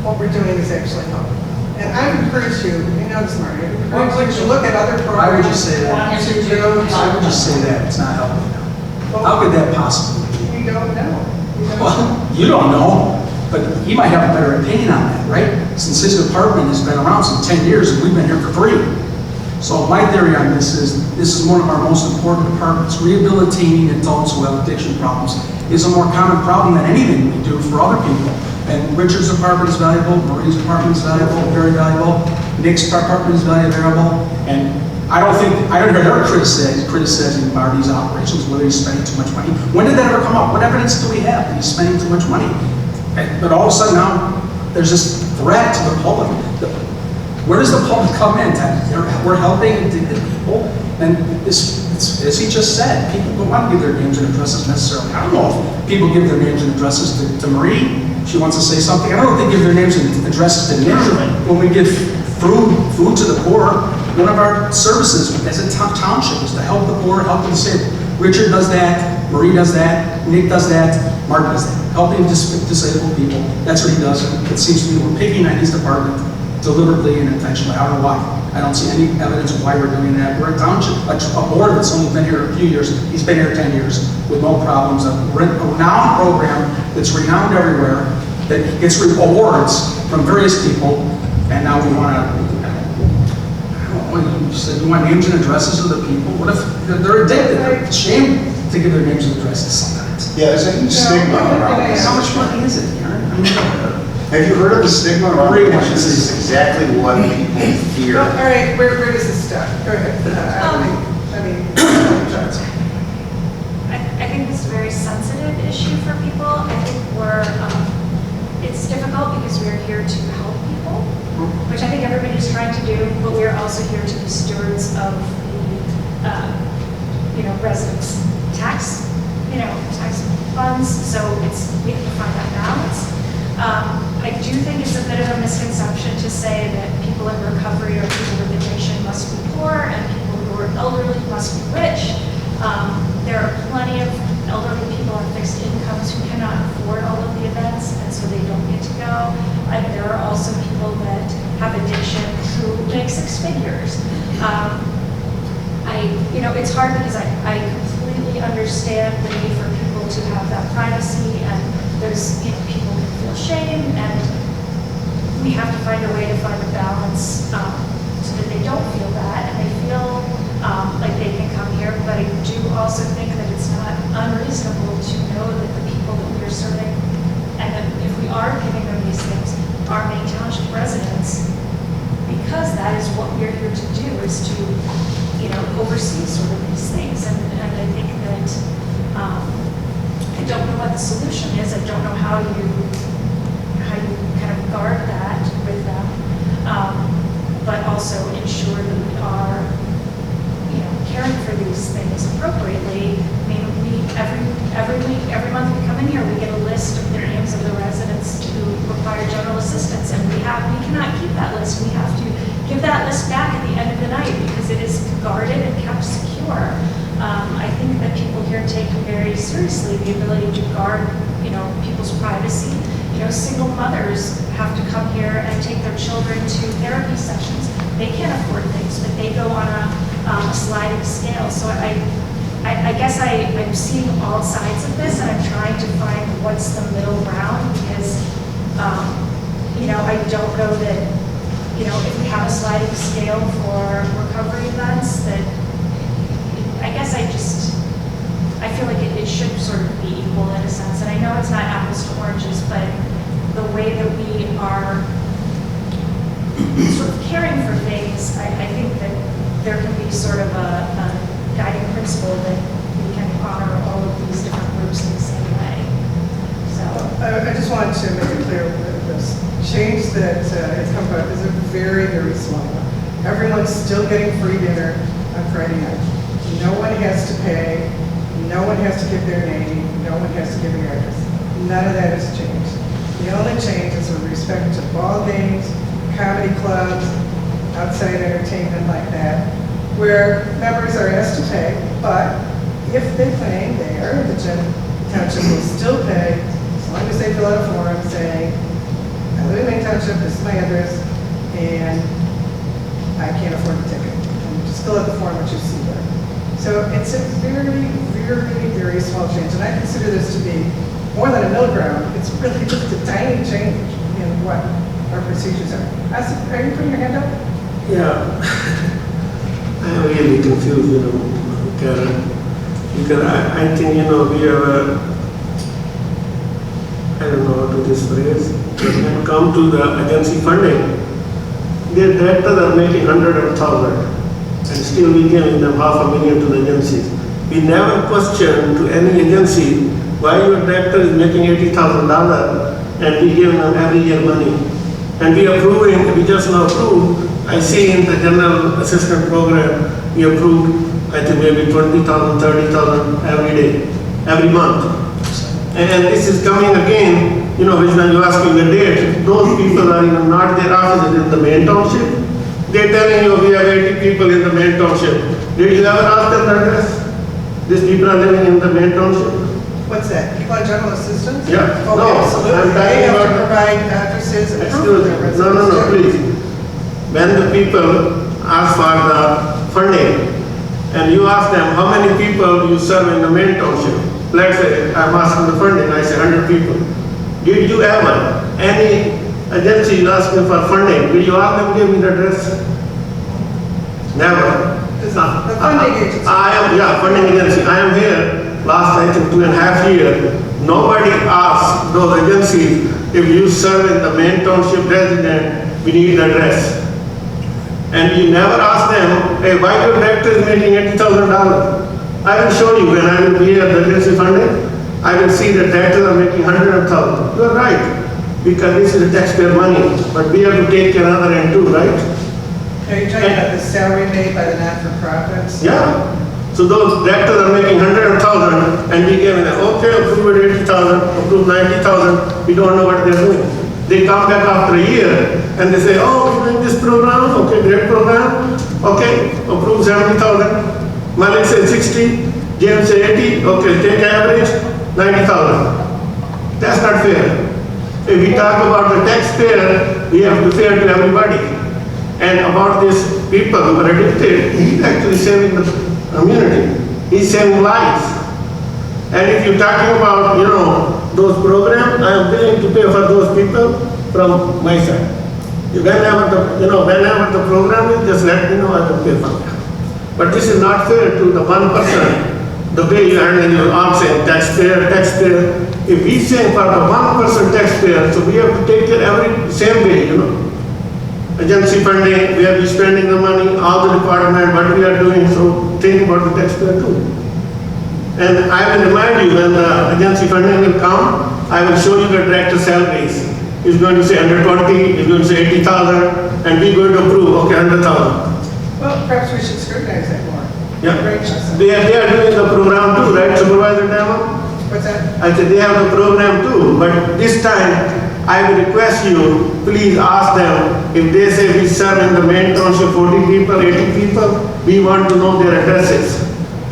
what we're doing is actually helping. And I encourage you, this, Marty, I encourage you to look at other programs. Why would you say that? Want him to do- Why would you say that? It's not helping them. How could that possibly be? We don't know. We don't know. Well, you don't know, but he might have a better opinion on that, right? Since his department has been around since 10 years and we've been here for 3. So my theory on this is one of our most important departments. Rehabilitating adults who have addiction problems is a more common problem than anything we do for other people. And Richard's department is valuable, Marie's department is valuable, very valuable, Nick's department is very valuable, and I don't hear her criticizing Marty's operations, whether he's spending too much money. When did that ever come up? What evidence do we have that he's spending too much money? But all of a sudden now, there's this threat to the public. Where does the public come in? We're helping addicted people, and as he just said, people don't want to give their names and addresses necessarily. I don't know if people give their names and addresses to Marie. She wants to say something. I don't know if they give their names and addresses to Nick. When we give food to the poor, one of our services as a township is to help the poor, help the disabled. Richard does that, Marie does that, Nick does that, Mark does that. Helping disabled people. That's what he does. It seems to me we're picking on his department deliberately and intentionally. I don't know why. I don't see any evidence of why we're doing that. We're a township, a board that's only been here a few years. He's been here 10 years with no problems. A renowned program that's renowned everywhere, that gets awards from various people, and now we want to, I don't know, you said you want names and addresses of the people. What if they're addicted? It's a shame to give their names and addresses sometimes. Yeah, there's a huge stigma around this. How much money is it, Karen? I mean, Have you heard of the stigma around addiction? This is exactly what people fear. Well, all right, where does this start? Go ahead. Johnson. I think this is a very sensitive issue for people. I think it's difficult because we're here to help people, which I think everybody's trying to do, but we're also here to be stewards of the, residents' tax funds. So we have to find that balance. I do think it's a bit of a misconception to say that people in recovery or people with addiction must be poor and people who are elderly must be rich. There are plenty of elderly people on fixed incomes who cannot afford all of the events, and so they don't get to go. There are also people that have addiction who make six figures. It's hard because I completely understand the need for people to have that privacy, and there's people who feel shame, and we have to find a way to find a balance so that they don't feel that and they feel like they can come here. But I do also think that it's not unreasonable to know that the people that we are serving, and that if we are giving them these things, are Maine Township residents, because that is what we're here to do, is to oversee sort of these things. And I think that I don't know what the solution is. I don't know how you kind of guard that with them, but also ensure that we are caring for these things appropriately. I mean, every month we come in here, we get a list of the names of the residents who require general assistance, and we cannot keep that list. We have to give that list back at the end of the night because it is guarded and kept secure. I think that people here take very seriously the ability to guard, people's privacy. Single mothers have to come here and take their children to therapy sessions. They can't afford things, but they go on a sliding scale. So I guess I'm seeing all sides of this, and I'm trying to find what's the middle ground because, I don't know that, if we have a sliding scale for recovery events, that I guess I feel like it should sort of be equal in a sense. And I know it's not apples to oranges, but the way that we are sort of caring for things, I think that there can be sort of a guiding principle that we can honor all of these different groups in the same way. So I just wanted to make it clear that this change that has come about is a very, very small one. Everyone's still getting free dinner on Friday night. No one has to pay. No one has to give their name. No one has to give their address. None of that has changed. The only change is with respect to ball games, comedy clubs, outside entertainment like that, where members are asked to pay, but if they claim they are indigent, the township will still pay as long as they fill out a form saying, I live in Maine Township, this is my address, and I can't afford the ticket. And you just fill out the form that you see there. So it's a very, very, very small change, and I consider this to be more than a middle ground. It's really just a tiny change in what our procedures are. Are you putting your hand up? Yeah. I am really confused, Karen. Because I think, we have I don't know how to this phrase, when come to the agency funding, their directors are making 100,000 and still we give them $500,000 to the agencies. We never question to any agency why your director is making $80,000 and we give them every year money. And we just now approved, I see in the general assistant program, we approved, I think maybe 20,000, 30,000 every day, every month. And this is coming again, which when you ask me the date, those people are even not their offices in the Maine Township. They're telling you we have 80 people in the Maine Township. Did you ever ask them the address? These people are living in the Maine Township. What's that? People on general assistance? Yeah. Oh, No, absolutely. I'm They have to talking about- provide addresses and proof of Excuse their me, residence. no, please. When the people ask for the funding, and you ask them how many people you serve in the Maine Township, let's say I'm asking the funding, I say 100 people. Did you ever, any agency is asking for funding, did you ask them give me the address? Never. The funding agency. Funding agency. I am here last, I think, 2.5 years. Nobody asked those agencies if you serve in the Maine Township resident, we need the address. And you never ask them, hey, why your director is making $80,000? I will show you when I will be at the agency funding. I will see that directors are making 100,000. You are right, because this is taxpayer money, but we have to take care of other end too, right? Are you talking about the salary paid by the not-for-profits? Yeah. So those directors are making 100,000 and we give them, okay, approve it 80,000, approve 90,000, we don't know what they're doing. They come back after a year and they say, oh, we're doing this program, okay, great program, okay, approve 70,000. Malik says 60, James say 80, okay, take average, 90,000. That's not fair. If we talk about the taxpayer, we have to fair to everybody. And about these people who are addicted, he's actually saving the community. He's saving lives. And if you're talking about, those programs, I am willing to pay for those people from my side. Whenever the program is, just let me know, I will pay for that. But this is not fair to the one person. The way you handle your arm saying taxpayer. If we say for the 1% taxpayer, so we have to take it every same way, Agency funding, we are spending the money, all the department, what we are doing, so think about the taxpayer too. And I will remind you, when the agency funding will come, I will show you the director salaries. He's going to say 120, he's going to say 80,000, and we're going to approve, okay, 100,000. Well, perhaps we should scrutinize that more. Yeah. Gracious. They are doing the program too, right, Supervisor Demo? What's that? I said they have the program too, but this time, I will request you, please ask them, if they say we serve in the Maine Township 40 people, 80 people, we want to know their addresses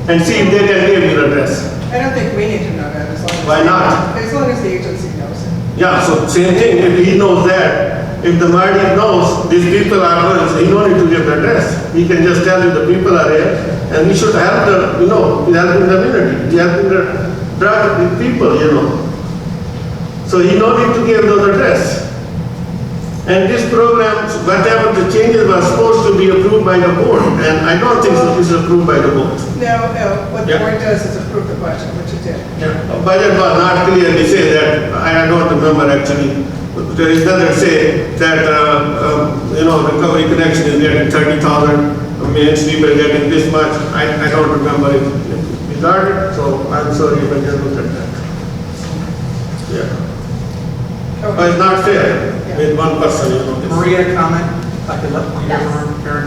and see if they can give you the address. I don't think we need to know that as long as. Why not? As long as the agency knows it. Yeah, so same thing, if he knows that, if the Marty knows these people are going, he don't need to give the address. He can just tell you the people are here and we should help the, he's helping the community, he's helping the drug people, So he no need to give those address. And this program, whatever the changes were supposed to be approved by the board, and I don't think so this is approved by the board. No, what the Yeah. board does is approve the budget, which it did. Yeah. The budget was not clearly say that, I don't remember actually, but there is nothing say that, recovery connection is getting 30,000, Main people are getting this much, I don't remember if we got it, so I'm sorry if I didn't look at that. Yeah. But it's not fair with one person, this. Maria, comment? If I could let Maria Yes. or Karen.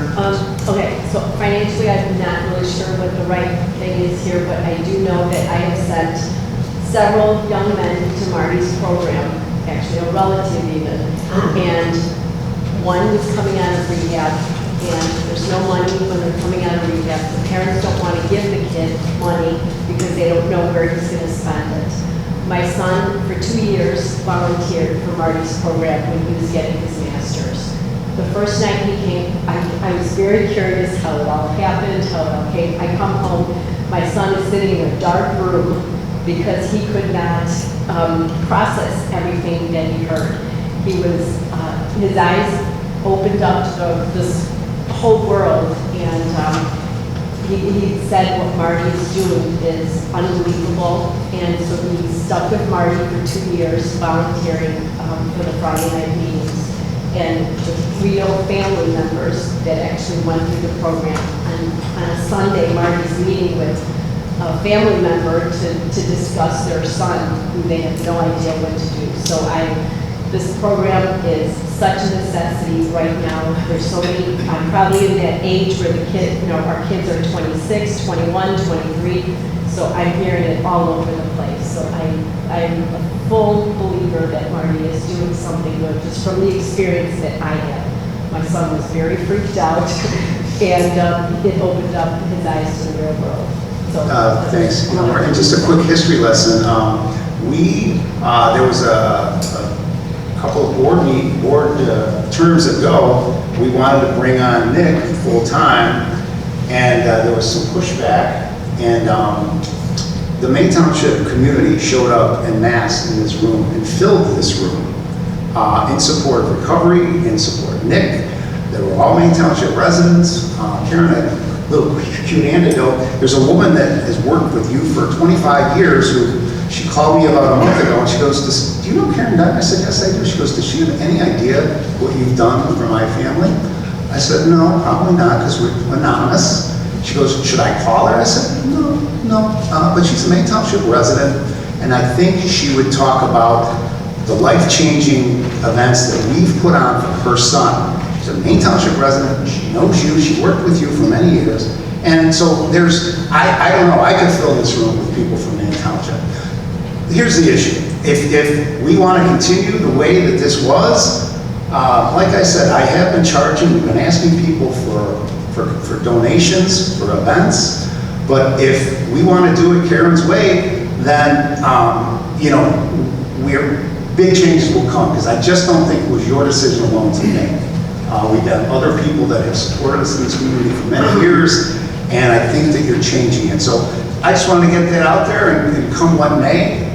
Okay, so financially, I'm not really sure what the right thing is here, but I do know that I have sent several young men to Marty's program, actually a relative even, and one was coming out of rehab, and there's no money when they're coming out of rehab. The parents don't want to give the kid money because they don't know where he's going to spend it. My son, for 2 years, volunteered for Marty's program when he was getting his master's. The first night he came, I was very curious how it all happened, how it all came. I come home, my son is sitting in a dark room because he could not process everything that he heard. He was, his eyes opened up to this whole world, and he said what Marty is doing is unbelievable, and so he stuck with Marty for 2 years, volunteering for the Friday night meetings, and the real family members that actually went through the program. And on a Sunday, Marty's meeting with a family member to discuss their son, who they have no idea what to do. So this program is such a necessity right now. There's so many, I'm probably in that age where our kids are 26, 21, 23, so I'm hearing it all over the place. So I'm a full believer that Marty is doing something good, just from the experience that I had. My son was very freaked out, and it opened up his eyes to the real world. So, Thanks. And just a quick history lesson. There was a couple of board terms ago, we wanted to bring on Nick full-time, and there was some pushback, and the Maine Township community showed up en masse in this room and filled this room in support of recovery, in support of Nick. They were all Maine Township residents. Karen, a little cute anecdote. There's a woman that has worked with you for 25 years who She called me about a month ago and she goes, do you know Karen Dunn? I said, yes, I do. She goes, does she have any idea what you've done for my family? I said, no, probably not, because we're anonymous. She goes, should I call her? I said, no, but she's a Maine Township resident, and I think she would talk about the life-changing events that we've put on for her son. She's a Maine Township resident, she knows you, she worked with you for many years, and so I don't know, I could fill this room with people from Maine Township. Here's the issue. If we want to continue the way that this was, like I said, I have been charging, we've been asking people for donations, for events, but if we want to do it Karen's way, then, you know, big changes will come, because I just don't think it was your decision alone to make. We've got other people that have supported us in this community for many years, and I think that you're changing it. So I just wanted to get that out there, and come what may,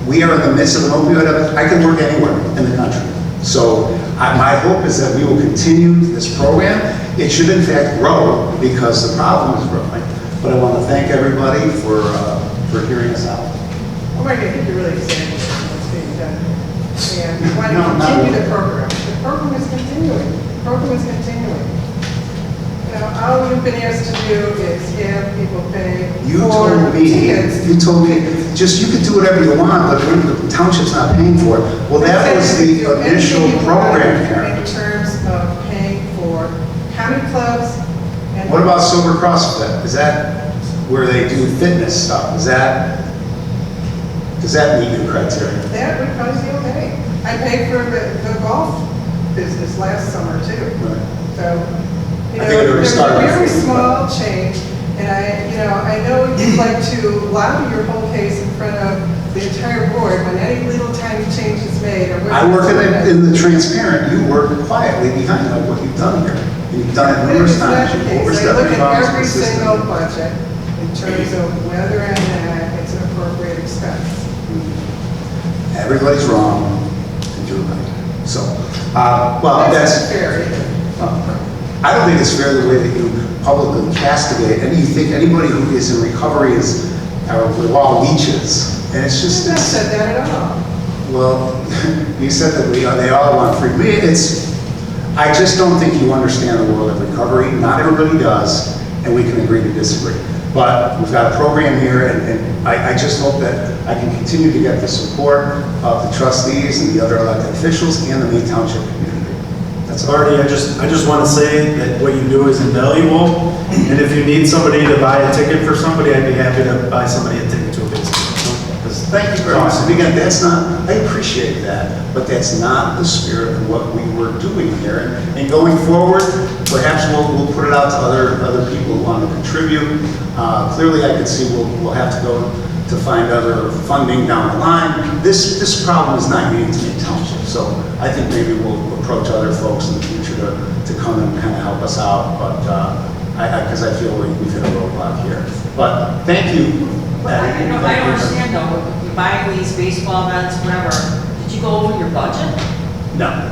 we are in the midst of an opioid epidemic. I can work anywhere in the country. So my hope is that we will continue this program. It should in fact grow, because the problem is growing. But I want to thank everybody for hearing us out. Oh my God, I think you're really excited about what's being done. And we want to continue the program. The program is continuing. The program is continuing. You know, all you've been asked to do is have people pay for tickets. You told me, just you could do whatever you want, but the township's not paying for it. Well, that was the initial program, Karen. In terms of paying for county clubs and... What about Silver CrossFit? Is that where they do fitness stuff? Does that meet your criteria? That would probably be okay. I paid for the golf business last summer too. Right. So, you I know, think it there's a started very with- small change, and I know you'd like to lobby your whole case in front of the entire board when any little tiny change is made or... I work in the transparent. You work quietly behind like what you've done here. You've done it numerous times. You've I overstepped look your at bounds every single consistently. budget in terms of whether or not it's an appropriate expense. Everybody's wrong, and you're right. So, well, That's not fair either. I don't think it's fair the way that you publicly castigate, and you think anybody who is in recovery we're all leeches, and it's just... I haven't said that at all. Well, you said that they all want free. I just don't think you understand the world of recovery. Not everybody does, and we can agree to disagree. But we've got a program here, and I just hope that I can continue to get the support of the trustees and the other elected officials and the Maine Township community. That's all. Artie, I just want to say that what you do is invaluable, and if you need somebody to buy a ticket for somebody, I'd be happy to buy somebody a ticket to a baseball. Thank you very much. And again, I appreciate that, but that's not the spirit of what we were doing here. And going forward, perhaps we'll put it out to other people who want to contribute. Clearly, I can see we'll have to go to find other funding down the line. This problem is not unique to Maine Township, so I think maybe we'll approach other folks in the future to come and kind of help us out. But because I feel we've hit a roadblock here. But thank you. Well, I don't understand though, you buy these baseball events, whatever, did you go over your budget? No.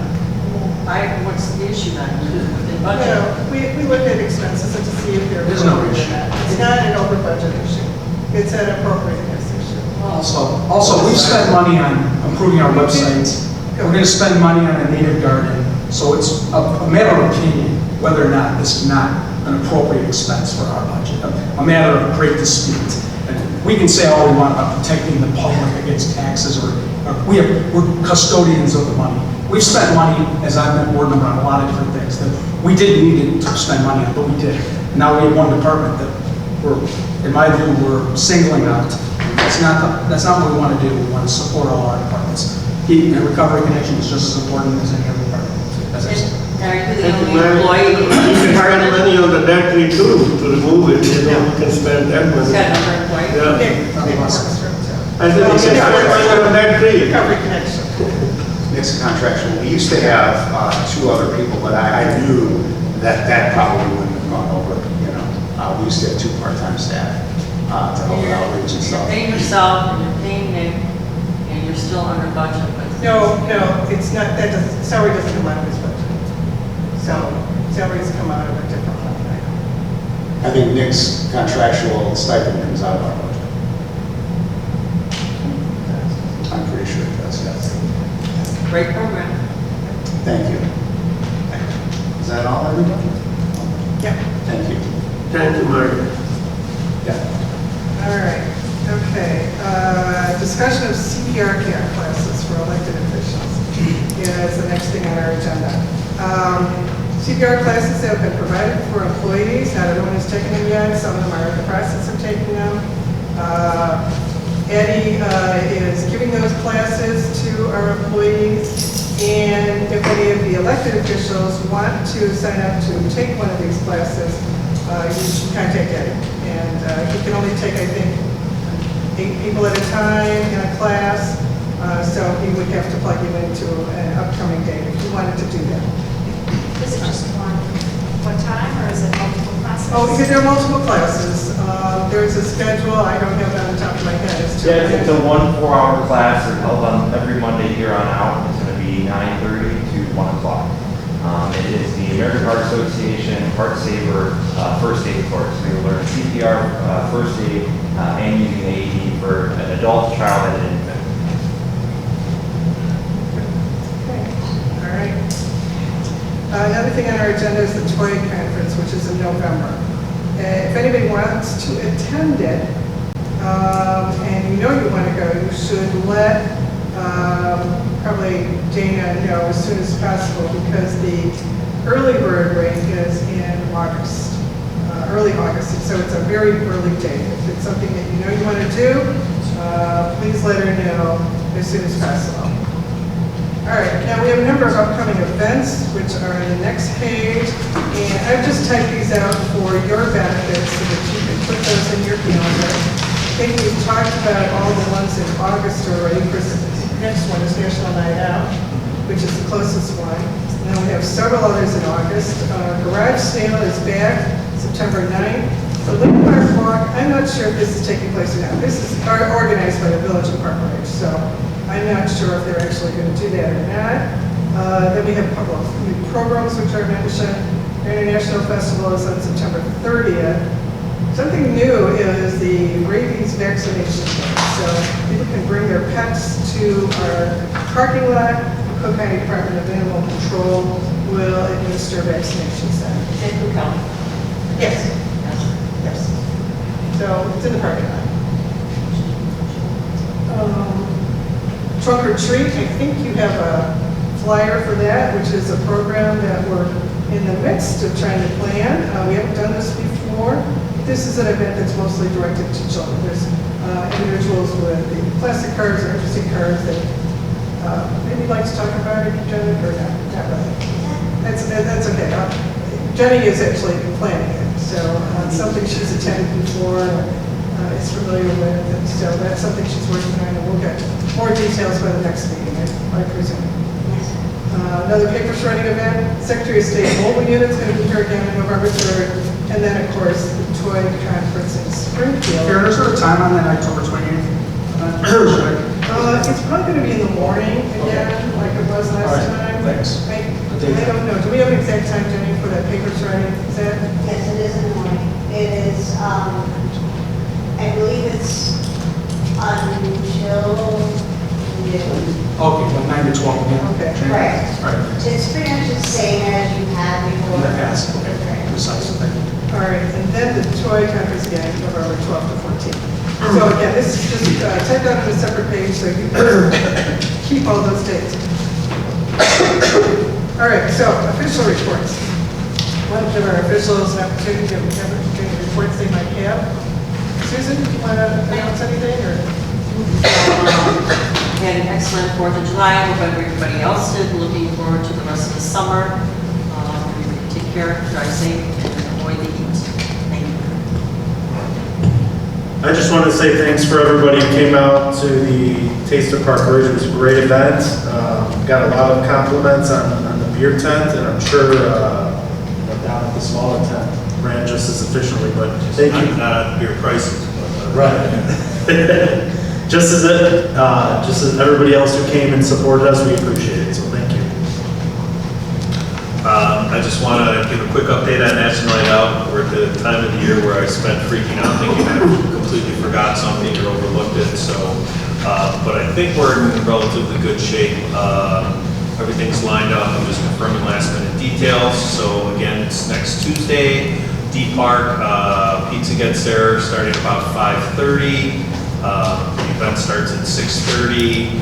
What's the issue then with the You budget? know, we look at expenses and to see if they're... There's no appropriate or issue. not. It's not an over budget issue. It's an appropriateness issue. Also, we've spent money on improving our website. We're going to spend money on a native garden. So it's a matter of opinion whether or not this is not an appropriate expense for our budget. A matter of great dispute. And we can say all we want about protecting the public against taxes, or we're custodians of the money. We've spent money, as I've been board member, on a lot of different things that we didn't need to spend money on, but we did. And now we have one department that in my view, we're singling out. That's not what we want to do. We want to support all our departments. Keeping the recovery connection is just as important as any other department. As I said. Are you the Thank you, only ma'am. employee in You the can spend department? money on the debt tree too, to remove it, you know, you can spend that Is money. that another employee? Yeah. Okay, works for us, too. I said, you can spend money on that tree. Recovery connection. Mixed contractual. We used to have two other people, but I knew that probably wouldn't have gone over, you know. We used to have two part-time staff to help with outreach and You're stuff. paying yourself and you're paying Nick, and you're still under budget. But No, it's not, salary doesn't come out of his budget. So, salaries come out of a different fund item. I think Nick's contractual stipend comes out of our budget. Great program. Thank you. Is that all, everybody? Yeah. Thank you. Thank you, Marty. All right, okay. Discussion of CPR care classes for elected officials. Yeah, it's the next thing on our agenda. CPR classes have been provided for employees. Not everyone has taken them yet. Some of them are in the process of taking them. Eddie is giving those classes to our employees. And if any of the elected officials want to sign up to take one of these classes, you should contact Eddie. And he can only take, I think, 8 people at a time in a class. So he would have to plug you into an upcoming date if you wanted to do that. Is it just one time, or is it multiple classes? Oh, because there are multiple classes. There's a schedule, I don't have that on the top of my head. Yeah, it's a 1 4-hour class. They're held on every Monday here on out. It's going to be 9:30 to 1 o'clock. It is the American Heart Association Heart Saver First Aid course. We will learn CPR, first aid, and using the AED for an adult, child, and an infant. All right. Another thing on our agenda is the toy conference, which is in November. If anybody wants to attend it, and you know you want to go, you should let probably Dana know as soon as possible, because the early bird rate is in August, early August, so it's a very early date. If it's something that you know you want to do, please let her know as soon as possible. All right, now we have a number of upcoming events, which are on the next page, and I've just typed these out for your benefit so that you can put those in your calendar. I think we've talked about all the ones in August already. First, the next one is National Night Out, which is the closest one. And then we have several others in August. Garage Sale is back September 9th. The Lake Park Walk, I'm not sure if this is taking place or not. This is organized by the Village of Park Ridge, so I'm not sure if they're actually going to do that or not. Then we have a couple of new programs which are mentioned. The International Festival is on September 30th. Something new is the rabies vaccination day. So people can bring their pets to our parking lot. The Cook County Department of Animal Control will administer vaccinations then. And Cook County. Yes. Yes. So it's in the parking lot. Trunk or Treat, I think you have a flyer for that, which is a program that we're in the midst of trying to plan. We haven't done this before. This is an event that's mostly directed to children. There's individuals with the plastic cards or interesting cards that maybe you'd like to talk about it, Jenny, or not? Not really. That's okay. Jenny is actually planning it, so it's something she's attended before and is familiar with, and so that's something she's working on, and we'll get more details by the next meeting, I presume. Another paper shredding event, Secretary of State mobile unit is going to be here again on November 3rd, and then, of course, the toy conference in Springfield. Karen, is there a time on that, October 28th? It's probably going to be in the morning again, like it was last All right, time. thanks. I don't know. Do we have an exact time, Jenny, for that paper shredding? Is that? Yes, it is in the morning. It is, I believe it's until noon. Okay, from 9 to 12 again? Okay. Right. All right. It's pretty much the same as you had before. In the past, okay. Precise, thank you. All right, and then the toy conference again, November 12th to 14th. So again, this is just typed out on a separate page so you can keep all those dates. All right, so official reports. Want to give our officials an opportunity to have any reports they might have. Susan, you want to announce anything, or? Had an excellent 4th of July. I hope everybody else did. Looking forward to the rest of the summer. Take care, drive safe, and avoid the heat. Thank you. I just want to say thanks for everybody who came out to the Taste of Park Ridge. It was a great event. Got a lot of compliments on the beer tent, and I'm sure down at the smaller tent ran just as efficiently, but thank you. Not beer prices. Right. Just as everybody else who came and supported us, we appreciate it, so thank you. I just want to give a quick update on National Night Out. We're at the time of the year where I spent freaking out thinking I completely forgot something or overlooked it. So But I think we're in relatively good shape. Everything's lined up. I'm just confirming last minute details. So again, it's next Tuesday. D Park, pizza gets there starting about 5:30. The event starts at 6:30.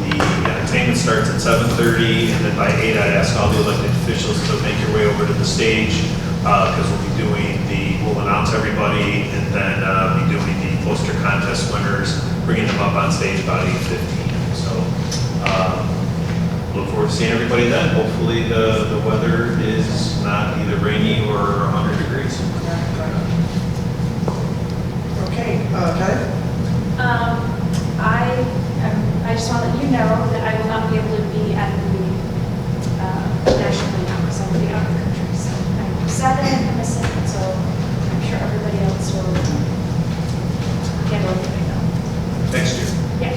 The entertainment starts at 7:30. And then by 8, I ask all the elected officials to make your way over to the stage because we'll announce everybody and then be doing the poster contest winners, bringing them up on stage about 8:15. So look forward to seeing everybody then. Hopefully the weather is not either rainy or 100 degrees. Okay, Kelly? I just want to let you know that I will not be able to be at the national night out because I will be out of the country. So I'm sad that I have to miss it. So I'm sure everybody else will handle everything though. Next year. Yeah.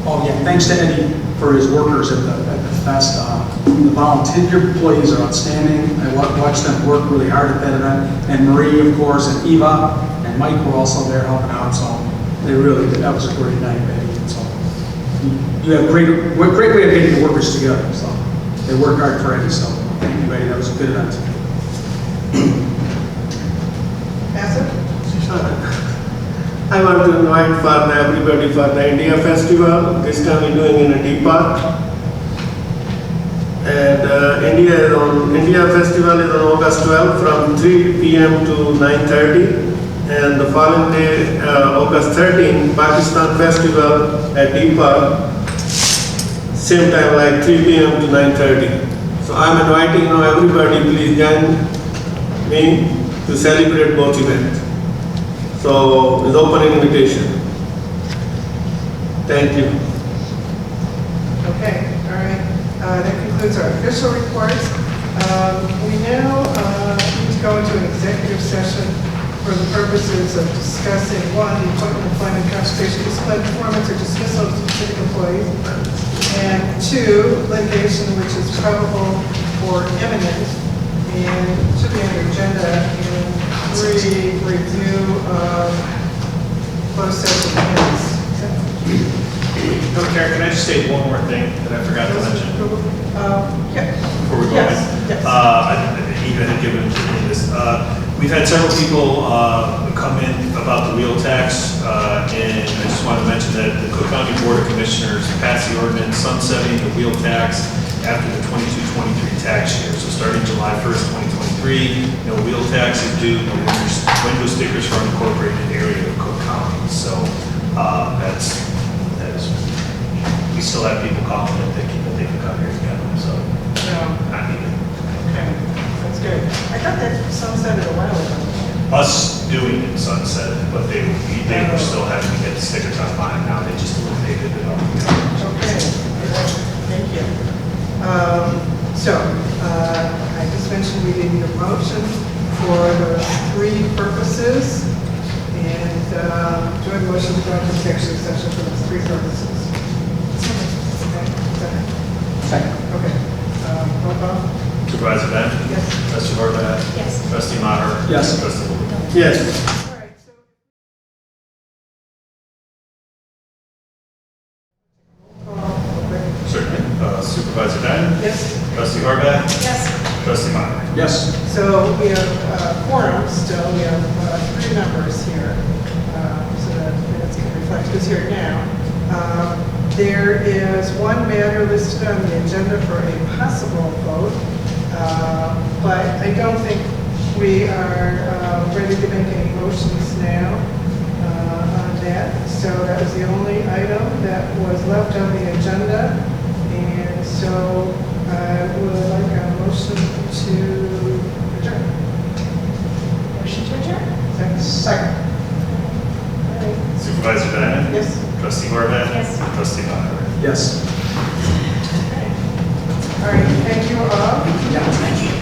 Oh, yeah, thanks to Eddie for his workers at the fest. The volunteer employees are outstanding. I watched them work really hard at that event. And Marie, of course, and Eva and Mike were also there helping out. So they really did. That was a great night, Eddie. And so you have a great way of getting the workers together. So they work hard for Eddie. So thank you, Eddie. That was a good event. Bassett? I want to invite for everybody for the India Festival. This time we're doing in a D Park. And India Festival is on August 12th from 3 p.m. to 9:30. And the following day, August 13th, Pakistan Festival at D Park. Same time like 3 p.m. to 9:30. So I'm inviting everybody, please join me to celebrate both events. So it's open invitation. Thank you. Okay, all right. That concludes our official reports. We now need to go into an executive session for the purposes of discussing, one, the appointment, employment, concentration, discipline, performance, or dismissal of specific employees, and two, litigation which is probable or imminent, and should be on your agenda, and three, review of closed session minutes. Karen, can I just say one more thing that I forgot to mention? Yeah. Before we go Yes, in? yes. Even given this, we've had several people come in about the wheel tax, and I just want to mention that the Cook County Board of Commissioners passed the ordinance sunsetting the wheel tax after the 22-23 tax year. So starting July 1st, 2023, no wheel tax is due, no window stickers for unincorporated area of Cook County. So that is, we still have people calling that they can come here again. So not needed. Okay, that's good. I thought that sunsetted a while ago. Us doing it sunset, but they were still having to get the stickers on mine. Now they just eliminated it altogether. Okay, thank you. I just mentioned we need a motion for the three purposes, and do a motion to go into executive session for those three purposes. Okay, Second. okay. Roll call. Supervisor Ben? Yes. Trustee Horvath? Yes. Trustee Maher? Yes. Trustee Lewis? Yes. All right, so. Certainly. Supervisor Ben? Yes. Trustee Horvath? Yes. Trustee Maher? Yes. So we have quorum still, we have three members here, so that minutes can reflect who's here now. There is one matter listed on the agenda for a possible vote, but I don't think we are ready to make any motions now on that. So that was the only item that was left on the agenda, and so I would like a motion to adjourn. Motion to adjourn? Second. All right. Supervisor Ben? Yes. Trustee Horvath? Yes. Trustee Maher? Yes. All right, thank you all. Yeah, thank you.